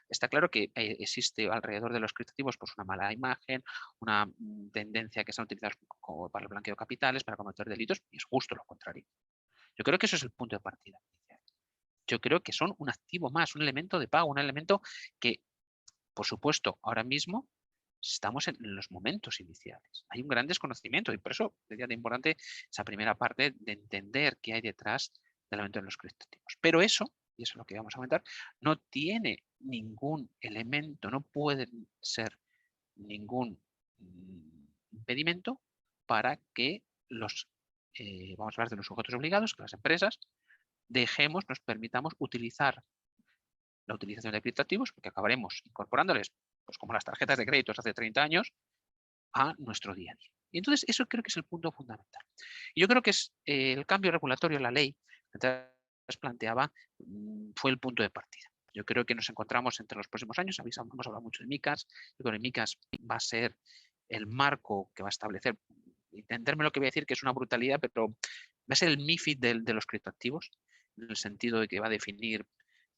está claro que existe alrededor de los criptoactivos pues una mala imagen, una tendencia que se utiliza como para el blanqueo de capitales, para cometer delitos, y es justo lo contrario. Yo creo que eso es el punto de partida. Yo creo que son un activo más, un elemento de pago, un elemento que, por supuesto, ahora mismo estamos en los momentos iniciales. Hay un gran desconocimiento y por eso sería de importante esa primera parte de entender qué hay detrás del elemento de los criptoactivos. Pero eso, y eso es lo que vamos a comentar, no tiene ningún elemento, no puede ser ningún impedimento para que vamos a hablar de los sujetos obligados, que las empresas nos permitamos utilizar la utilización de criptoactivos, porque acabaremos incorporándoles, pues como las tarjetas de créditos hace 30 años, a nuestro día a día. Y entonces eso creo que es el punto fundamental. Y yo creo que es el cambio regulatorio, la ley que antes planteaba, fue el punto de partida. Yo creo que nos encontramos entre los próximos años, hemos hablado mucho de MiCAS, yo creo que MiCAS va a ser el marco que va a establecer, entenderme lo que voy a decir, que es una brutalidad, pero va a ser el MiFID de los criptoactivos, en el sentido de que va a definir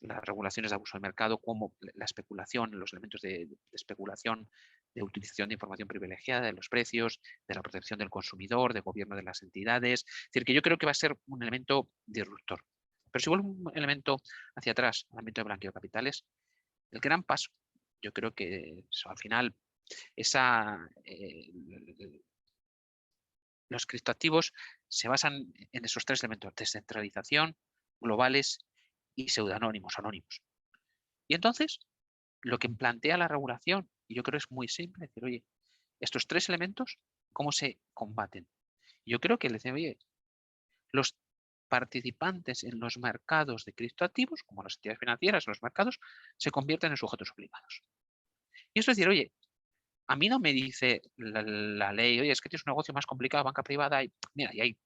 las regulaciones de abuso de mercado, como la especulación, los elementos de especulación, de utilización de información privilegiada, de los precios, de la protección del consumidor, de gobierno de las entidades. Es decir, que yo creo que va a ser un elemento disruptor. Pero si vuelvo un elemento hacia atrás, el ámbito de blanqueo de capitales, el gran paso, yo creo que al final los criptoactivos se basan en esos tres elementos: descentralización, globales y pseudonónimos, anónimos. Y entonces, lo que plantea la regulación, y yo creo que es muy simple, decir, oye, estos tres elementos, ¿cómo se combaten? Yo creo que le dice, oye, los participantes en los mercados de criptoactivos, como las entidades financieras, los mercados, se convierten en sujetos obligados. Y esto es decir, oye, a mí no me dice la ley, oye, es que tienes un negocio más complicado, banca privada, y mira, y ahí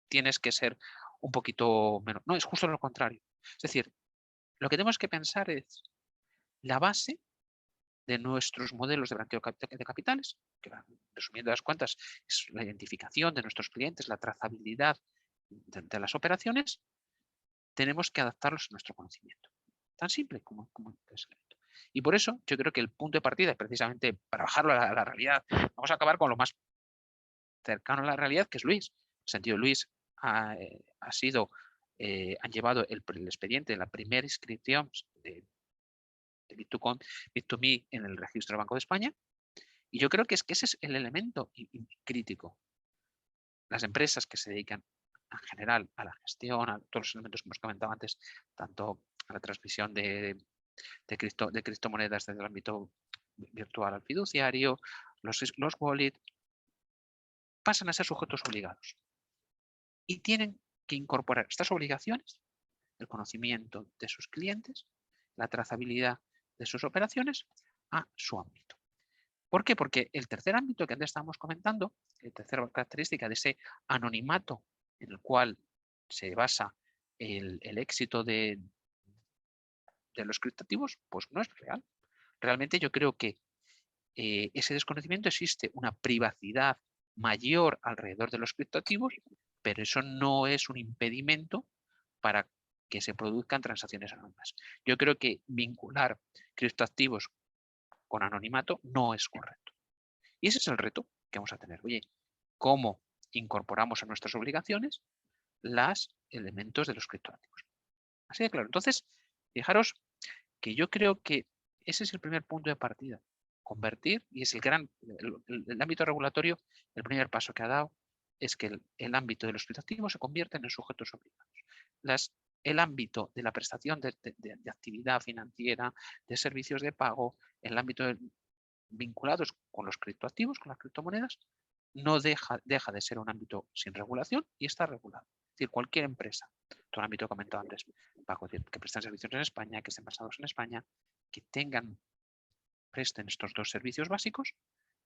tienes que ser un poquito menos. No, es justo lo contrario. Es decir, lo que tenemos que pensar es la base de nuestros modelos de blanqueo de capitales, que resumiendo las cuentas es la identificación de nuestros clientes, la trazabilidad de las operaciones, tenemos que adaptarlos a nuestro conocimiento. Tan simple como es esto. Y por eso yo creo que el punto de partida, precisamente para bajarlo a la realidad, vamos a acabar con lo más cercano a la realidad, que es Luis. En el sentido, Luis han llevado el expediente, la primera inscripción de Bit2Me en el registro del Banco de España. Y yo creo que ese es el elemento crítico. Las empresas que se dedican en general a la gestión, a todos los elementos que hemos comentado antes, tanto a la transmisión de criptomonedas desde el ámbito virtual al fiduciario, los wallets, pasan a ser sujetos obligados. Y tienen que incorporar estas obligaciones, el conocimiento de sus clientes, la trazabilidad de sus operaciones, a su ámbito. ¿Por qué? Porque el tercer ámbito que antes estábamos comentando, la tercera característica de ese anonimato en el cual se basa el éxito de los criptoactivos, pues no es real. Realmente yo creo que ese desconocimiento, existe una privacidad mayor alrededor de los criptoactivos, pero eso no es un impedimento para que se produzcan transacciones anónimas. Yo creo que vincular criptoactivos con anonimato no es correcto. Y ese es el reto que vamos a tener. Oye, cómo incorporamos a nuestras obligaciones los elementos de los criptoactivos. Así de claro. Entonces, fijaros que yo creo que ese es el primer punto de partida. Convertir, y es el ámbito regulatorio, el primer paso que ha dado es que el ámbito de los criptoactivos se convierta en sujetos obligados. El ámbito de la prestación de actividad financiera, de servicios de pago, el ámbito vinculados con los criptoactivos, con las criptomonedas, no deja de ser un ámbito sin regulación y está regulado. Es decir, cualquier empresa, todo el ámbito que comentaba antes, que prestan servicios en España, que estén basados en España, que presten estos dos servicios básicos,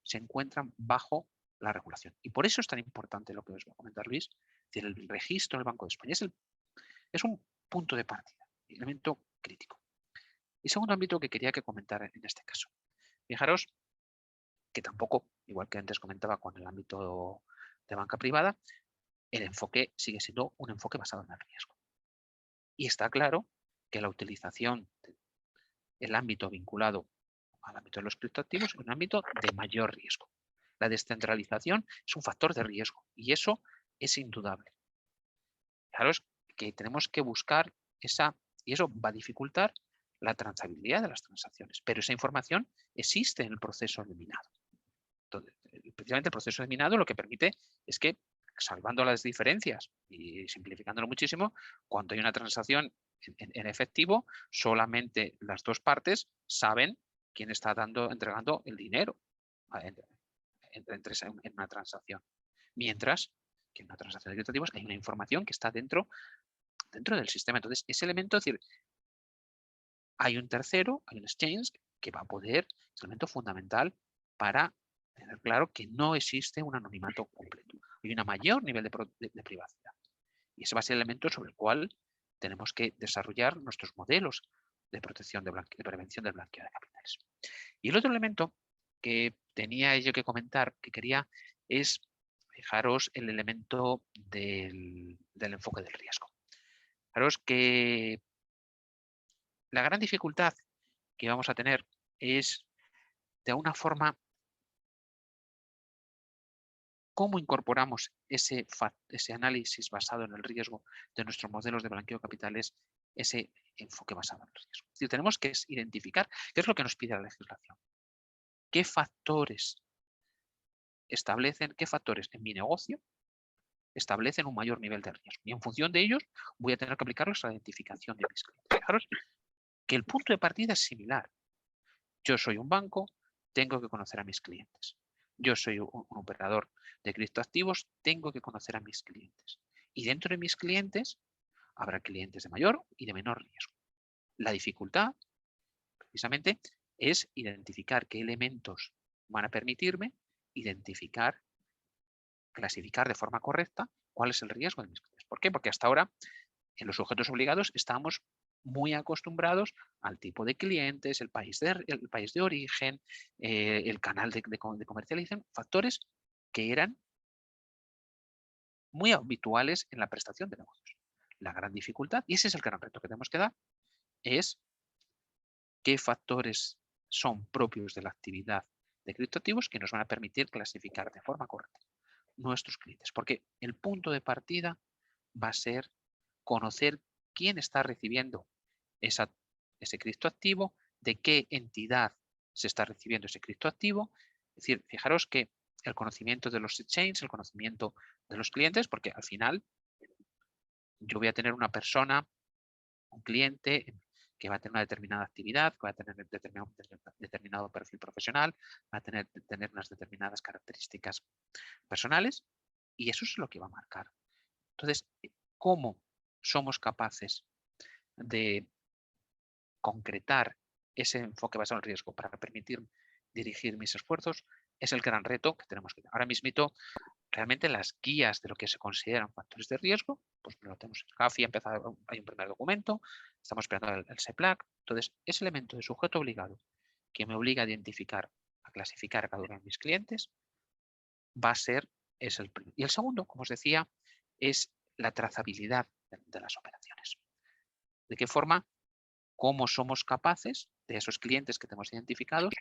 se encuentran bajo la regulación. Y por eso es tan importante lo que os va a comentar Luis, es decir, el registro del Banco de España. Es un punto de partida, elemento crítico. Y segundo ámbito que quería que comentara en este caso. Fijaros que tampoco, igual que antes comentaba con el ámbito de banca privada, el enfoque sigue siendo un enfoque basado en el riesgo. Y está claro que la utilización del ámbito vinculado al ámbito de los criptoactivos es un ámbito de mayor riesgo. La descentralización es un factor de riesgo y eso es indudable. Fijaros que tenemos que buscar y eso va a dificultar la trazabilidad de las transacciones, pero esa información existe en el proceso de minado. Entonces, precisamente el proceso de minado lo que permite es que, salvando las diferencias y simplificándolo muchísimo, cuando hay una transacción en efectivo, solamente las dos partes saben quién está entregando el dinero en una transacción. Mientras que en una transacción de criptoactivos hay una información que está dentro del sistema. Entonces, ese elemento, es decir, hay un tercero, hay un exchange que va a poder, es un elemento fundamental para tener claro que no existe un anonimato completo. Hay un mayor nivel de privacidad. Y ese va a ser el elemento sobre el cual tenemos que desarrollar nuestros modelos de protección de prevención del blanqueo de capitales. Y el otro elemento que tenía yo que comentar, que quería, es, fijaros, el elemento del enfoque del riesgo. Fijaros que la gran dificultad que vamos a tener es, de alguna forma, cómo incorporamos ese análisis basado en el riesgo de nuestros modelos de blanqueo de capitales, ese enfoque basado en el riesgo. Es decir, tenemos que identificar qué es lo que nos pide la legislación. ¿Qué factores en mi negocio establecen un mayor nivel de riesgo? Y en función de ellos voy a tener que aplicarlos a la identificación de mis clientes. Fijaros que el punto de partida es similar. Yo soy un banco, tengo que conocer a mis clientes. Yo soy un operador de criptoactivos, tengo que conocer a mis clientes. Y dentro de mis clientes habrá clientes de mayor y de menor riesgo. La dificultad, precisamente, es identificar qué elementos van a permitirme clasificar de forma correcta cuál es el riesgo de mis clientes. ¿Por qué? Porque hasta ahora, en los sujetos obligados, estamos muy acostumbrados al tipo de clientes, el país de origen, el canal de comercialización, factores que eran muy habituales en la prestación de negocios. La gran dificultad, y ese es el gran reto que tenemos que dar, es qué factores son propios de la actividad de criptoactivos que nos van a permitir clasificar de forma correcta nuestros clientes. Porque el punto de partida va a ser conocer quién está recibiendo ese criptoactivo, de qué entidad se está recibiendo ese criptoactivo. Es decir, fijaros que el conocimiento de los exchanges, el conocimiento de los clientes, porque al final yo voy a tener una persona, un cliente que va a tener una determinada actividad, que va a tener determinado perfil profesional, va a tener unas determinadas características personales y eso es lo que va a marcar. Entonces, ¿cómo somos capaces de concretar ese enfoque basado en el riesgo para permitir dirigir mis esfuerzos? Es el gran reto que tenemos que tener. Ahora mismo, realmente las guías de lo que se consideran factores de riesgo, pues lo tenemos en GAFI, hay un primer documento, estamos esperando el SEPLAC. Entonces, ese elemento de sujeto obligado que me obliga a identificar, a clasificar a cada uno de mis clientes, va a ser el primero. Y el segundo, como os decía, es la trazabilidad de las operaciones. ¿De qué forma? ¿Cómo somos capaces de esos clientes que tenemos identificados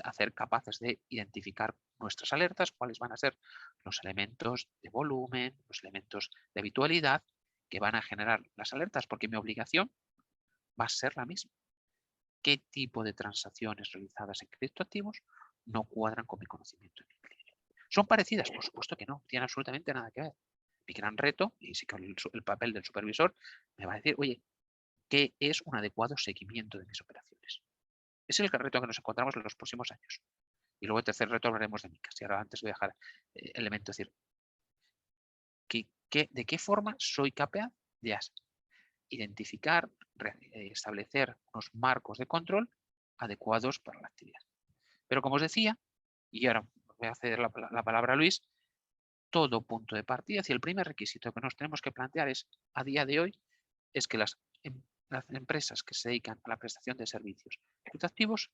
hacer capaces de identificar nuestras alertas, cuáles van a ser los elementos de volumen, los elementos de habitualidad que van a generar las alertas, porque mi obligación va a ser la misma. ¿Qué tipo de transacciones realizadas en criptoactivos no cuadran con mi conocimiento en mi cliente? ¿Son parecidas? Por supuesto que no, tienen absolutamente nada que ver. Mi gran reto, y sí que el papel del supervisor me va a decir, oye, ¿qué es un adecuado seguimiento de mis operaciones? Es el reto que nos encontramos en los próximos años. Y luego el tercer reto hablaremos de MiCAs. Y ahora antes voy a dejar elementos, es decir, ¿de qué forma soy capaz de identificar, establecer unos marcos de control adecuados para la actividad? Pero como os decía, y ahora voy a ceder la palabra a Luis, todo punto de partida, y el primer requisito que nos tenemos que plantear es, a día de hoy, es que las empresas que se dedican a la prestación de servicios criptoactivos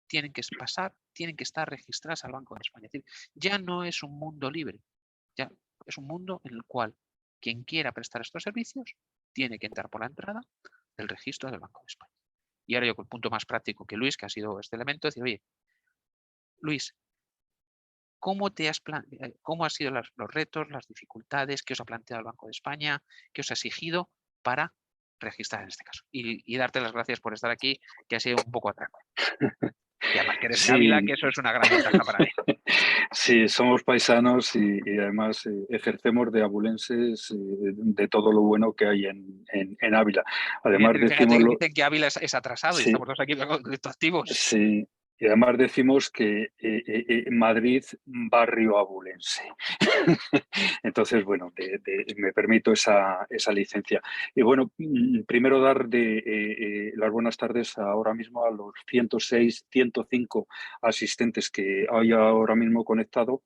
tienen que estar registradas al Banco de España. Es decir, ya no es un mundo libre, ya es un mundo en el cual quien quiera prestar estos servicios tiene que entrar por la entrada del registro del Banco de España. Y ahora yo con el punto más práctico que Luis, que ha sido este elemento, es decir, oye, Luis, ¿cómo han sido los retos, las dificultades que os ha planteado el Banco de España, que os ha exigido para registrar en este caso? Y darte las gracias por estar aquí, que ha sido un poco atraco. Y además que eres de Ávila, que eso es una gran ventaja para mí. Sí, somos paisanos y además ejercemos de abulenses de todo lo bueno que hay en Ávila. Además Fíjate decimos... que dicen que Ávila es atrasado y Sí, estamos todos aquí con criptoactivos. sí. Y además decimos que Madrid, barrio abulense. Entonces, bueno, me permito esa licencia. Y bueno, primero dar las buenas tardes ahora mismo a los 106, 105 asistentes que hay ahora mismo conectado.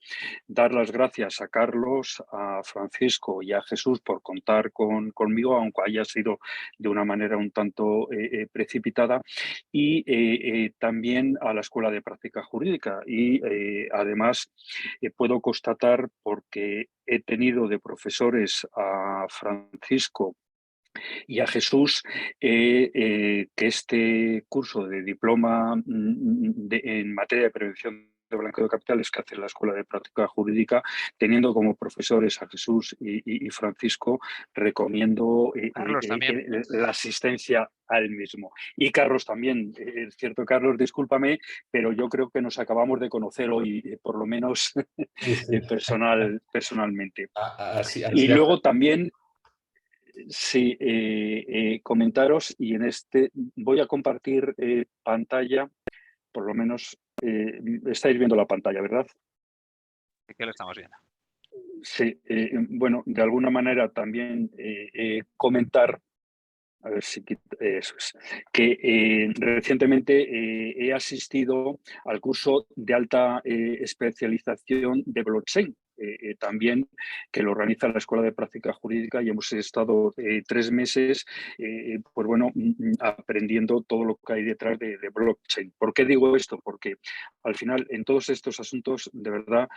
Dar las gracias a Carlos, a Francisco y a Jesús por contar conmigo, aunque haya sido de una manera un tanto precipitada. Y también a la Escuela de Práctica Jurídica. Y además puedo constatar, porque he tenido de profesores a Francisco y a Jesús, que este curso de diploma en materia de prevención de blanqueo de capitales que hace la Escuela de Práctica Jurídica, teniendo como profesores a Jesús y Francisco, recomiendo Carlos también. la asistencia al mismo. Y Carlos también, es cierto, Carlos, discúlpame, pero yo creo que nos acabamos de conocer hoy, por lo menos Sí. personalmente. Así Y luego también... Sí, comentaros, y en este voy a compartir pantalla, por lo menos estáis viendo la pantalla, ¿verdad? ¿Qué lo estamos viendo? Sí, bueno, de alguna manera también comentar, a ver si eso es, que recientemente he asistido al curso de alta especialización de blockchain. También que lo organiza la Escuela de Práctica Jurídica, y hemos estado 3 meses pues bueno, aprendiendo todo lo que hay detrás de blockchain. ¿Por qué digo esto? Porque al final en todos estos asuntos, de verdad,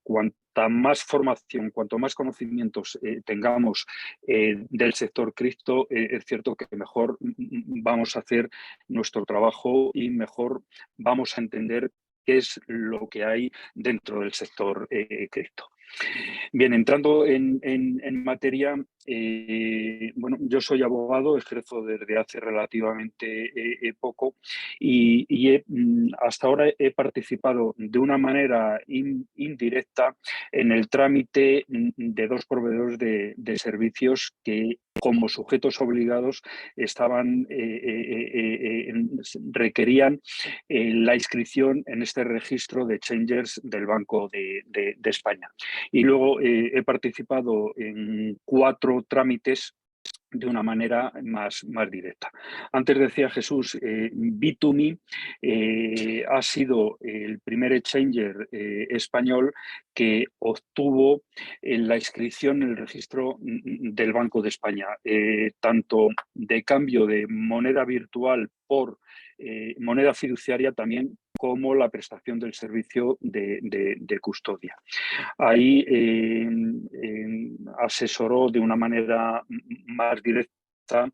cuanta más formación, cuanto más conocimientos tengamos del sector cripto, es cierto que mejor vamos a hacer nuestro trabajo y mejor vamos a entender qué es lo que hay dentro del sector cripto. Bien, entrando en materia, bueno, yo soy abogado, ejerzo desde hace relativamente poco y hasta ahora he participado de una manera indirecta en el trámite de 2 proveedores de servicios que, como sujetos obligados, requerían la inscripción en este registro de changers del Banco de España. Y luego he participado en 4 trámites de una manera más directa. Antes decía Jesús, B2Me ha sido el primer exchanger español que obtuvo la inscripción en el registro del Banco de España, tanto de cambio de moneda virtual por moneda fiduciaria, también como la prestación del servicio de custodia. Ahí asesoró de una manera más directa está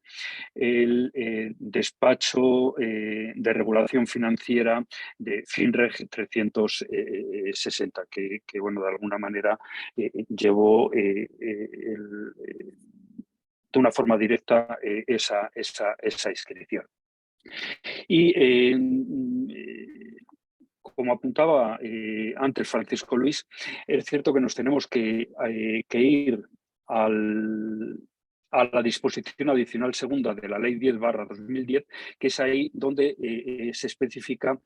el despacho de regulación financiera de FinReg 360, que bueno, de alguna manera llevó de una forma directa esa inscripción. Y como apuntaba antes Francisco Luis, es cierto que nos tenemos que ir a la disposición adicional segunda de la Ley 10/2010, que es ahí donde se especifica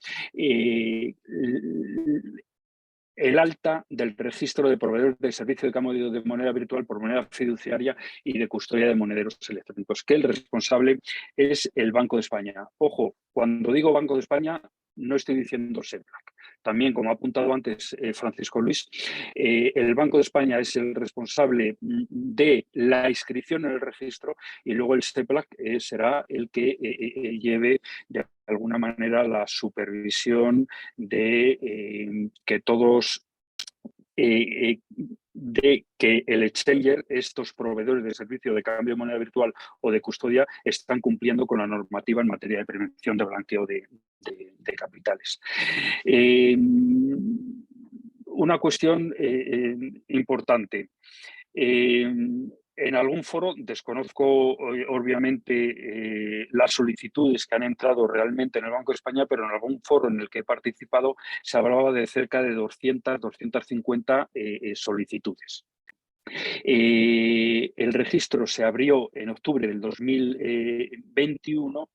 el alta del registro de proveedores de servicio de cambio de moneda virtual por moneda fiduciaria y de custodia de monederos electrónicos, que el responsable es el Banco de España. Ojo, cuando digo Banco de España, no estoy diciendo SEPLAC. También, como ha apuntado antes Francisco Luis, el Banco de España es el responsable de la inscripción en el registro y luego el SEPLAC será el que lleve de alguna manera la supervisión de que todos de que el exchanger, estos proveedores de servicio de cambio de moneda virtual o de custodia, están cumpliendo con la normativa en materia de prevención de blanqueo de capitales. Una cuestión importante. En algún foro, desconozco obviamente las solicitudes que han entrado realmente en el Banco de España, pero en algún foro en el que he participado se hablaba de cerca de 200, 250 solicitudes. El registro se abrió en octubre del 2021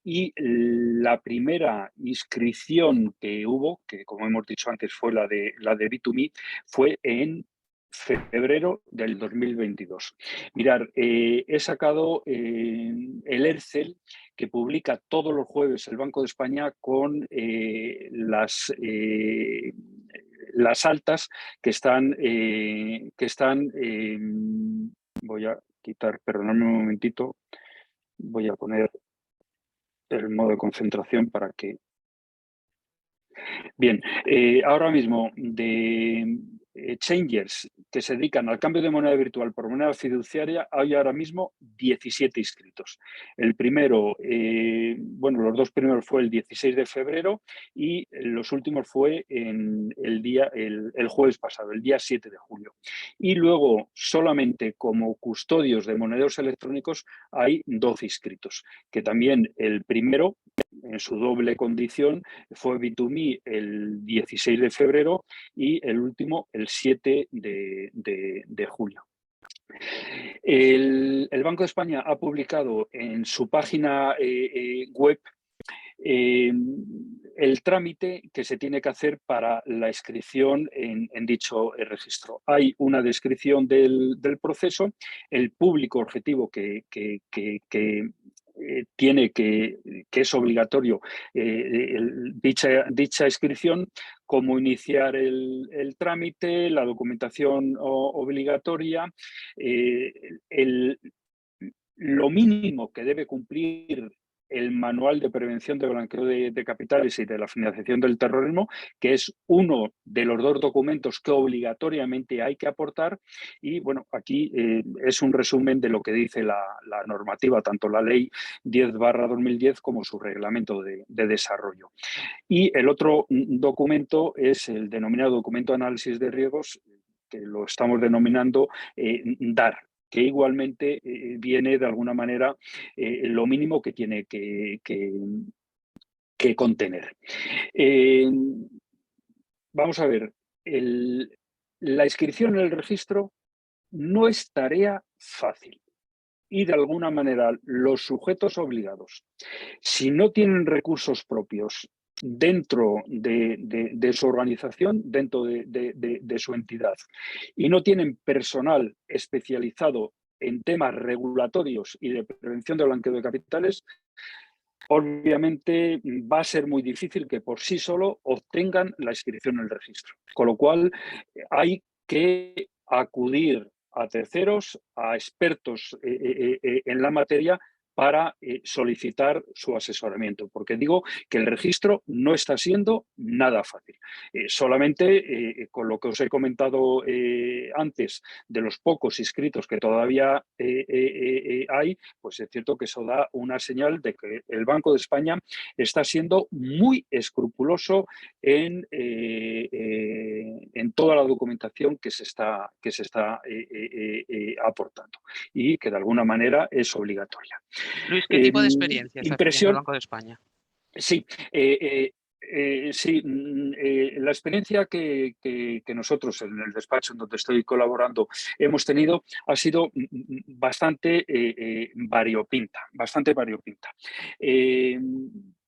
y la primera inscripción que hubo, que como hemos dicho antes fue la de Bit2Me, fue en febrero del 2022. Mirad, he sacado el ERCEL que publica todos los jueves el Banco de España con las altas que están voy a quitar, perdonadme un momentito, voy a poner el modo de concentración para que... Bien, ahora mismo de exchangers que se dedican al cambio de moneda virtual por moneda fiduciaria hay ahora mismo 17 inscritos. El primero, bueno, los dos primeros fue el 16 de febrero y los últimos fue en el jueves pasado, el día 7 de julio. Y luego, solamente como custodios de monederos electrónicos hay 12 inscritos, que también el primero, en su doble condición, fue Bit2Me el 16 de febrero y el último el 7 de julio. El Banco de España ha publicado en su página web el trámite que se tiene que hacer para la inscripción en dicho registro. Hay una descripción del proceso, el público objetivo que tiene que es obligatorio dicha inscripción, cómo iniciar el trámite, la documentación obligatoria, lo mínimo que debe cumplir el Manual de Prevención de Blanqueo de Capitales y de la Financiación del Terrorismo, que es uno de los dos documentos que obligatoriamente hay que aportar. Y bueno, aquí es un resumen de lo que dice la normativa, tanto la Ley 10/2010 como su reglamento de desarrollo. Y el otro documento es el denominado documento de análisis de riesgos, que lo estamos denominando DAR, que igualmente viene de alguna manera lo mínimo que tiene que contener. Vamos a ver, la inscripción en el registro no es tarea fácil y de alguna manera los sujetos obligados, si no tienen recursos propios dentro de su organización, dentro de su entidad, y no tienen personal especializado en temas regulatorios y de prevención de blanqueo de capitales, obviamente va a ser muy difícil que por sí solo obtengan la inscripción en el registro. Con lo cual hay que acudir a terceros, a expertos en la materia, para solicitar su asesoramiento, porque digo que el registro no está siendo nada fácil. Solamente con lo que os he comentado antes de los pocos inscritos que todavía hay, pues es cierto que eso da una señal de que el Banco de España está siendo muy escrupuloso en toda la documentación que se está aportando y que de alguna manera es obligatoria. Luis, ¿qué tipo de experiencia está teniendo el Banco de España? Sí, sí, la experiencia que nosotros en el despacho en donde estoy colaborando hemos tenido ha sido bastante variopinta, bastante variopinta.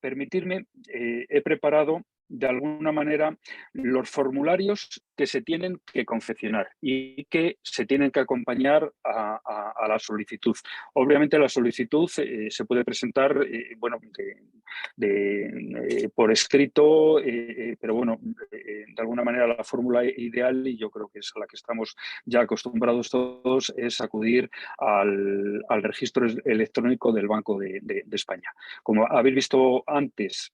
Permitirme, he preparado de alguna manera los formularios que se tienen que confeccionar y que se tienen que acompañar a la solicitud. Obviamente la solicitud se puede presentar bueno, por escrito, pero bueno, de alguna manera la fórmula ideal, y yo creo que es a la que estamos ya acostumbrados todos, es acudir al registro electrónico del Banco de España. Como habéis visto antes,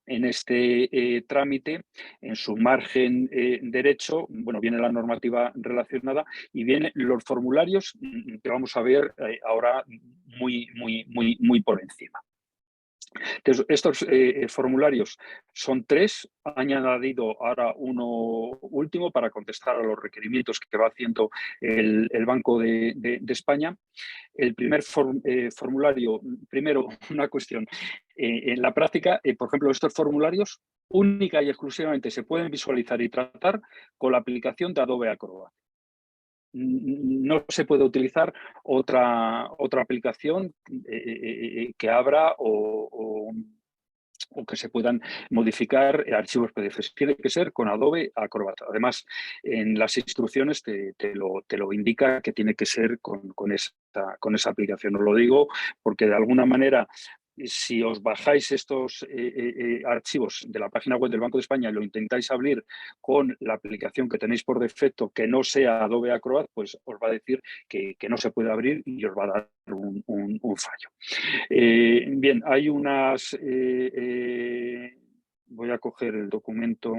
en este trámite, en su margen derecho, bueno, viene la normativa relacionada y vienen los formularios que vamos a ver ahora muy por encima. Entonces, estos formularios son 3, han añadido ahora uno último para contestar a los requerimientos que va haciendo el Banco de España. El primer formulario, primero una cuestión, en la práctica, por ejemplo, estos formularios única y exclusivamente se pueden visualizar y tratar con la aplicación de Adobe Acrobat. No se puede utilizar otra aplicación que abra o que se puedan modificar archivos PDF. Tiene que ser con Adobe Acrobat. Además, en las instrucciones te lo indica que tiene que ser con esa aplicación. Os lo digo porque de alguna manera, si os bajáis estos archivos de la página web del Banco de España y lo intentáis abrir con la aplicación que tenéis por defecto que no sea Adobe Acrobat, pues os va a decir que no se puede abrir y os va a dar un fallo. Bien, hay unas... voy a coger el documento,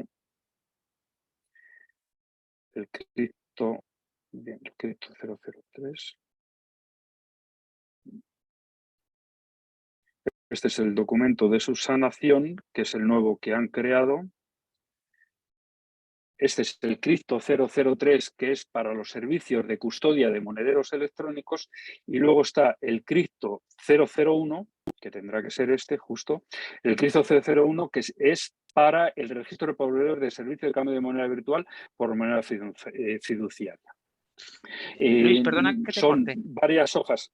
el cripto 003. Este es el documento de subsanación, que es el nuevo que han creado. Este es el cripto 003, que es para los servicios de custodia de monederos electrónicos, y luego está el cripto 001, que tendrá que ser este justo, el cripto 001, que es para el registro de proveedores de servicio de cambio de moneda virtual por moneda fiduciaria. Luis, perdona que te son corte. varias hojas.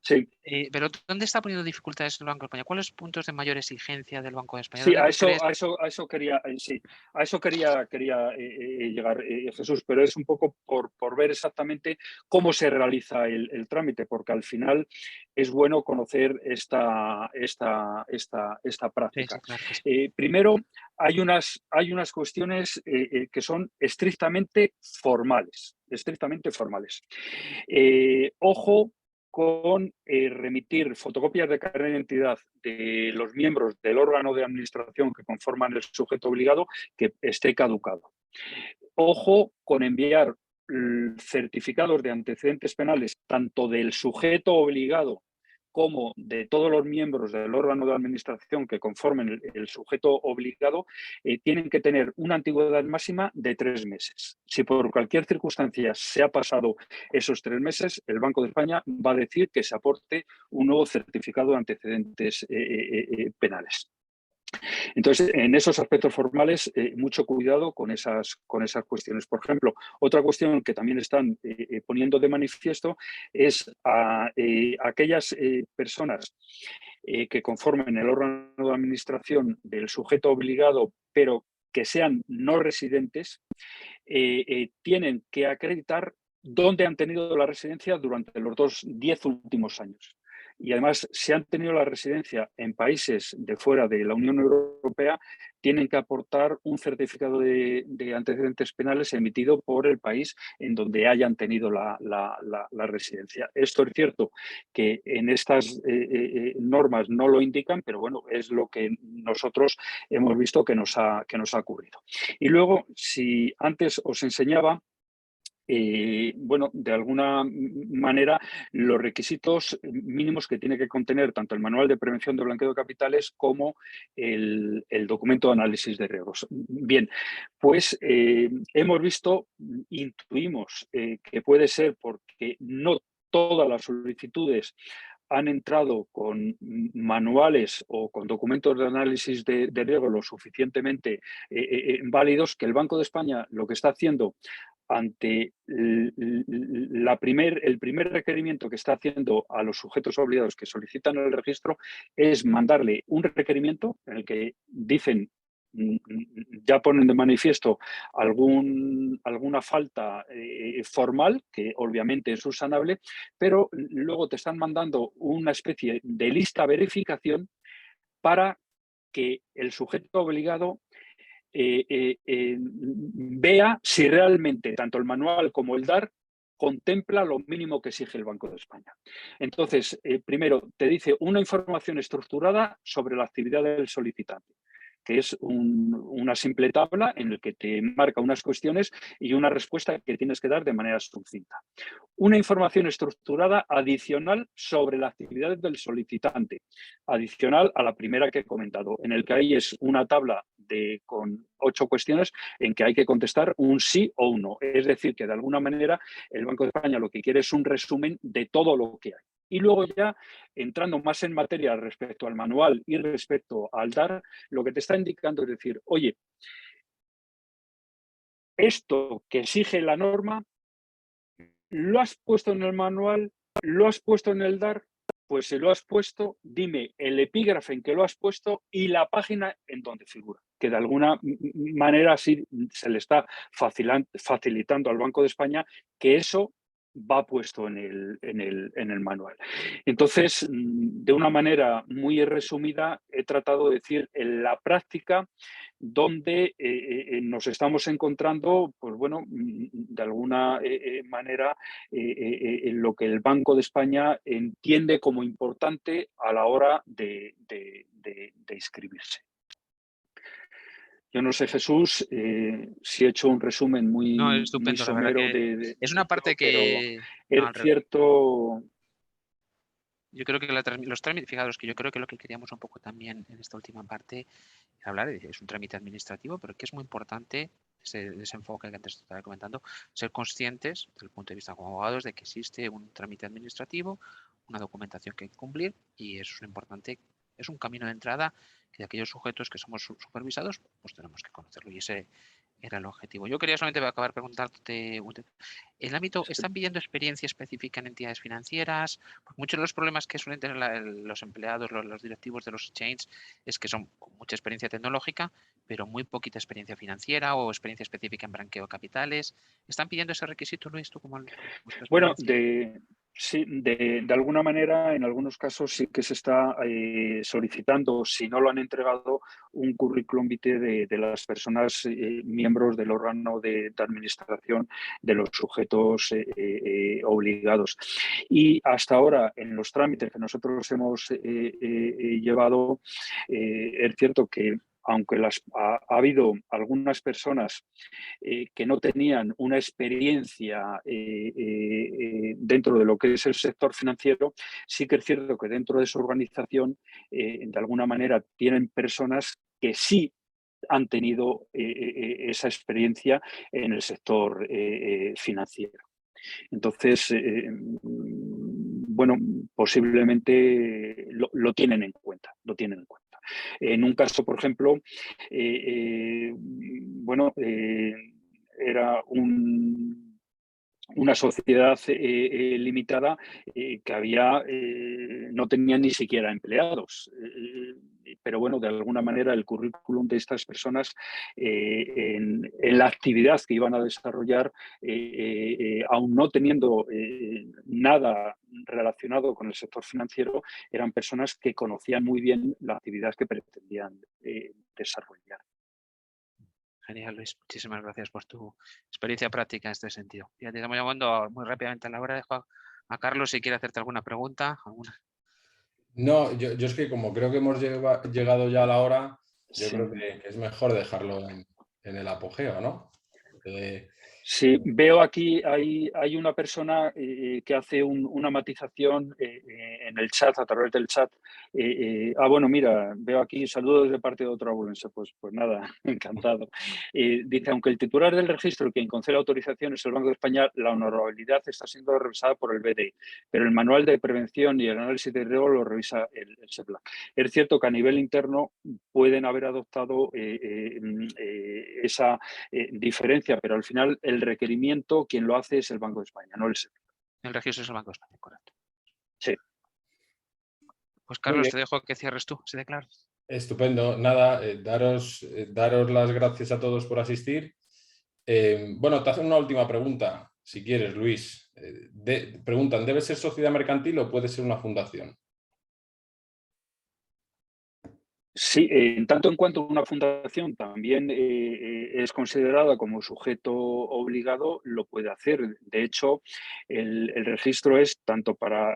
Sí. Pero ¿dónde está poniendo dificultades el Banco de España? ¿Cuáles puntos de mayor exigencia del Banco de España? Sí, a eso quería llegar, Jesús, pero es un poco por ver exactamente cómo se realiza el trámite, porque al final es bueno conocer esta práctica. Sí, claro que sí. Primero, hay unas cuestiones que son estrictamente formales. Ojo con remitir fotocopias de carnet de identidad de los miembros del órgano de administración que conforman el sujeto obligado que esté caducado. Ojo con enviar certificados de antecedentes penales tanto del sujeto obligado como de todos los miembros del órgano de administración que conformen el sujeto obligado, tienen que tener una antigüedad máxima de 3 meses. Si por cualquier circunstancia se ha pasado esos 3 meses, el Banco de España va a decir que se aporte un nuevo certificado de antecedentes penales. Entonces, en esos aspectos formales, mucho cuidado con esas cuestiones. Por ejemplo, otra cuestión que también están poniendo de manifiesto es a aquellas personas que conformen el órgano de administración del sujeto obligado, pero que sean no residentes, tienen que acreditar dónde han tenido la residencia durante los 10 últimos años. y además si han tenido la residencia en países de fuera de la Unión Europea, tienen que aportar un certificado de antecedentes penales emitido por el país en donde hayan tenido la residencia. Esto es cierto que en estas normas no lo indican, pero bueno, es lo que nosotros hemos visto que nos ha ocurrido. Y luego, si antes os enseñaba, bueno, de alguna manera, los requisitos mínimos que tiene que contener tanto el Manual de Prevención de Blanqueo de Capitales como el documento de análisis de riesgos. Bien, pues hemos visto, intuimos que puede ser porque no todas las solicitudes han entrado con manuales o con documentos de análisis de riesgo lo suficientemente válidos, que el Banco de España lo que está haciendo ante el primer requerimiento que está haciendo a los sujetos obligados que solicitan el registro es mandarle un requerimiento en el que dicen, ya ponen de manifiesto alguna falta formal, que obviamente es subsanable, pero luego te están mandando una especie de lista verificación para que el sujeto obligado vea si realmente tanto el manual como el DAR contempla lo mínimo que exige el Banco de España. Entonces, primero, te dice una información estructurada sobre la actividad del solicitante, que es una simple tabla en la que te marca unas cuestiones y una respuesta que tienes que dar de manera sucinta. Una información estructurada adicional sobre la actividad del solicitante, adicional a la primera que he comentado, en el que ahí es una tabla con 8 cuestiones en que hay que contestar un sí o un no. Es decir, que de alguna manera el Banco de España lo que quiere es un resumen de todo lo que hay. Y luego ya, entrando más en materia respecto al manual y respecto al DAR, lo que te está indicando es decir, oye, esto que exige la norma, ¿lo has puesto en el manual? ¿Lo has puesto en el DAR? Pues si lo has puesto, dime el epígrafe en que lo has puesto y la página en donde figura. Que de alguna manera así se le está facilitando al Banco de España que eso va puesto en el manual. Entonces, de una manera muy resumida, he tratado de decir en la práctica donde nos estamos encontrando, pues bueno, de alguna manera, en lo que el Banco de España entiende como importante a la hora de inscribirse. Yo no sé, Jesús, si he hecho un resumen muy, No, es estupendo, muy somero la verdad que es una parte que... pero es cierto... Yo creo que los trámites, fijaros que yo creo que lo que queríamos un poco también en esta última parte hablar es un trámite administrativo, pero que es muy importante ese enfoque que antes estaba comentando, ser conscientes desde el punto de vista como abogados de que existe un trámite administrativo, una documentación que hay que cumplir y eso es lo importante, es un camino de entrada que de aquellos sujetos que somos supervisados, pues tenemos que conocerlo y ese era el objetivo. Yo quería solamente acabar preguntarte, el ámbito, ¿están pidiendo experiencia específica en entidades financieras? Porque muchos de los problemas que suelen tener los empleados, los directivos de los exchanges, es que son con mucha experiencia tecnológica, pero muy poquita experiencia financiera o experiencia específica en blanqueo de capitales. ¿Están pidiendo ese requisito, Luis, tú como Bueno, sí, de alguna manera, en algunos casos sí que se está solicitando, si no lo han entregado, un currículum vitae de las personas miembros del órgano de administración de los sujetos obligados. Y hasta ahora, en los trámites que nosotros hemos llevado, es cierto que aunque ha habido algunas personas que no tenían una experiencia dentro de lo que es el sector financiero, sí que es cierto que dentro de su organización, de alguna manera, tienen personas que sí han tenido esa experiencia en el sector financiero. Entonces, bueno, posiblemente lo tienen en cuenta, lo tienen en cuenta. En un caso, por ejemplo, bueno, era una sociedad limitada que no tenía ni siquiera empleados. Pero bueno, de alguna manera el currículum de estas personas en la actividad que iban a desarrollar, aún no teniendo nada relacionado con el sector financiero eran personas que conocían muy bien la actividad que pretendían desarrollar. Genial, Luis. Muchísimas gracias por tu experiencia práctica en este sentido. Ya te estamos llamando muy rápidamente a la hora. Dejo a Carlos si quiere hacerte alguna pregunta. No, yo es que como creo que hemos llegado ya a la hora, yo Sí. creo que es mejor dejarlo en el apogeo, ¿no? Sí, veo aquí, hay una persona que hace una matización en el chat, a través del chat. Bueno, mira, veo aquí saludos de parte de otro abulense. Pues nada, encantado. Dice, aunque el titular del registro, quien concede la autorización, es el Banco de España, la honorabilidad está siendo revisada por el BDI, pero el manual de prevención y el análisis de riesgo lo revisa el SEPLA. Es cierto que a nivel interno pueden haber adoptado esa diferencia, pero al final el requerimiento quien lo hace es el Banco de España, no el SEPLA. El registro es el Banco de España, correcto. Sí. Pues Carlos, te dejo que cierres tú, si declaras. Estupendo. Nada, daros las gracias a todos por asistir. Bueno, te hacen una última pregunta, si quieres, Luis. Preguntan, ¿debe ser sociedad mercantil o puede ser una fundación? Sí, en tanto en cuanto una fundación también es considerada como sujeto obligado, lo puede hacer. De hecho, el registro es tanto para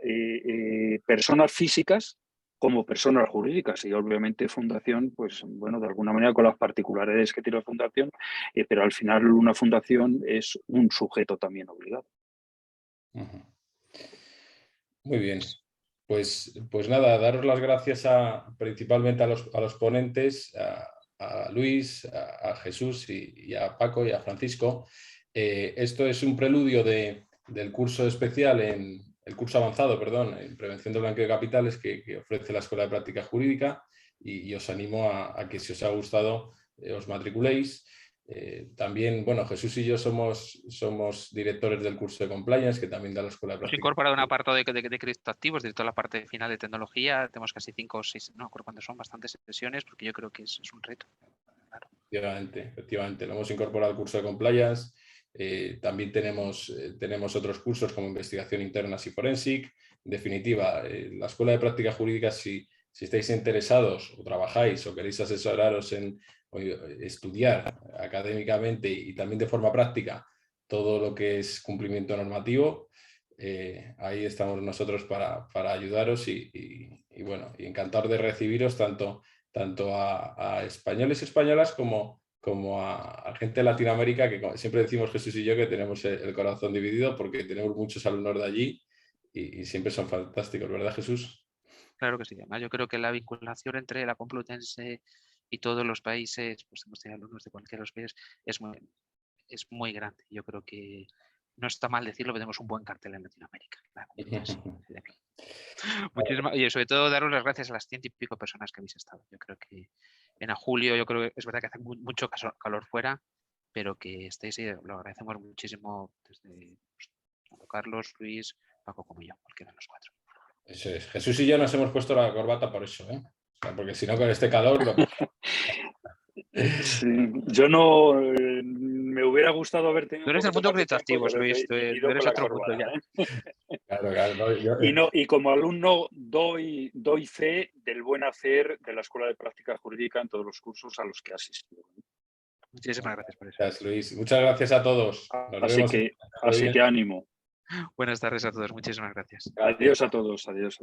personas físicas como personas jurídicas, y obviamente fundación, pues bueno, de alguna manera con las particularidades que tiene la fundación, pero al final una fundación es un sujeto también obligado. Muy bien. Pues nada, daros las gracias principalmente a los ponentes, a Luis, a Jesús y a Paco y a Francisco. Esto es un preludio del curso especial, el curso avanzado, perdón, en prevención del blanqueo de capitales que ofrece la Escuela de Práctica Jurídica, y os animo a que, si os ha gustado, os matriculéis. También, bueno, Jesús y yo somos directores del curso de Compliance, que también da la Escuela de Hemos Práctica. incorporado un apartado de criptoactivos, de toda la parte final de tecnología. Tenemos casi 5 o 6, no recuerdo cuántas son, bastantes sesiones, porque yo creo que es un reto. Claro. Efectivamente, lo hemos incorporado al curso de Compliance. También tenemos otros cursos como Investigación Interna y Forensic. En definitiva, la Escuela de Práctica Jurídica, si estáis interesados o trabajáis o queréis asesoraros en estudiar académicamente y también de forma práctica todo lo que es cumplimiento normativo, ahí estamos nosotros para ayudaros y bueno, y encantado de recibiros tanto a españoles y españolas como a gente de Latinoamérica, que siempre decimos Jesús y yo que tenemos el corazón dividido porque tenemos muchos alumnos de allí y siempre son fantásticos, ¿verdad, Jesús? Claro que sí. Además, yo creo que la vinculación entre la Complutense y todos los países, pues hemos tenido alumnos de cualquiera de los países, es muy grande. Yo creo que no está mal decirlo, pero tenemos un buen cartel en Latinoamérica. Muchísimas, y sobre todo daros las gracias a las 100 y pico personas que habéis estado. Yo creo que en julio, yo creo que es verdad que hace mucho calor fuera, pero que estéis ahí, lo agradecemos muchísimo desde Carlos, Luis, Paco como yo, cualquiera de los 4. Eso es. Jesús y yo nos hemos puesto la corbata por eso, ¿eh? O sea, porque si no, con este calor... Sí, yo no me hubiera gustado haber tenido Tú un eres del poquito mundo más de tiempo, criptoactivos, pero Luis, tú ido eres con la otro mundo corbata, ya. Claro, Y como alumno doy fe del buen hacer de la Escuela de Práctica Jurídica en todos los cursos a los que he asistido. Muchísimas gracias por eso. Gracias, Luis. Muchas gracias a todos. Nos vemos. Así que ánimo. Buenas tardes a todos. Muchísimas gracias. Adiós a todos. Adiós.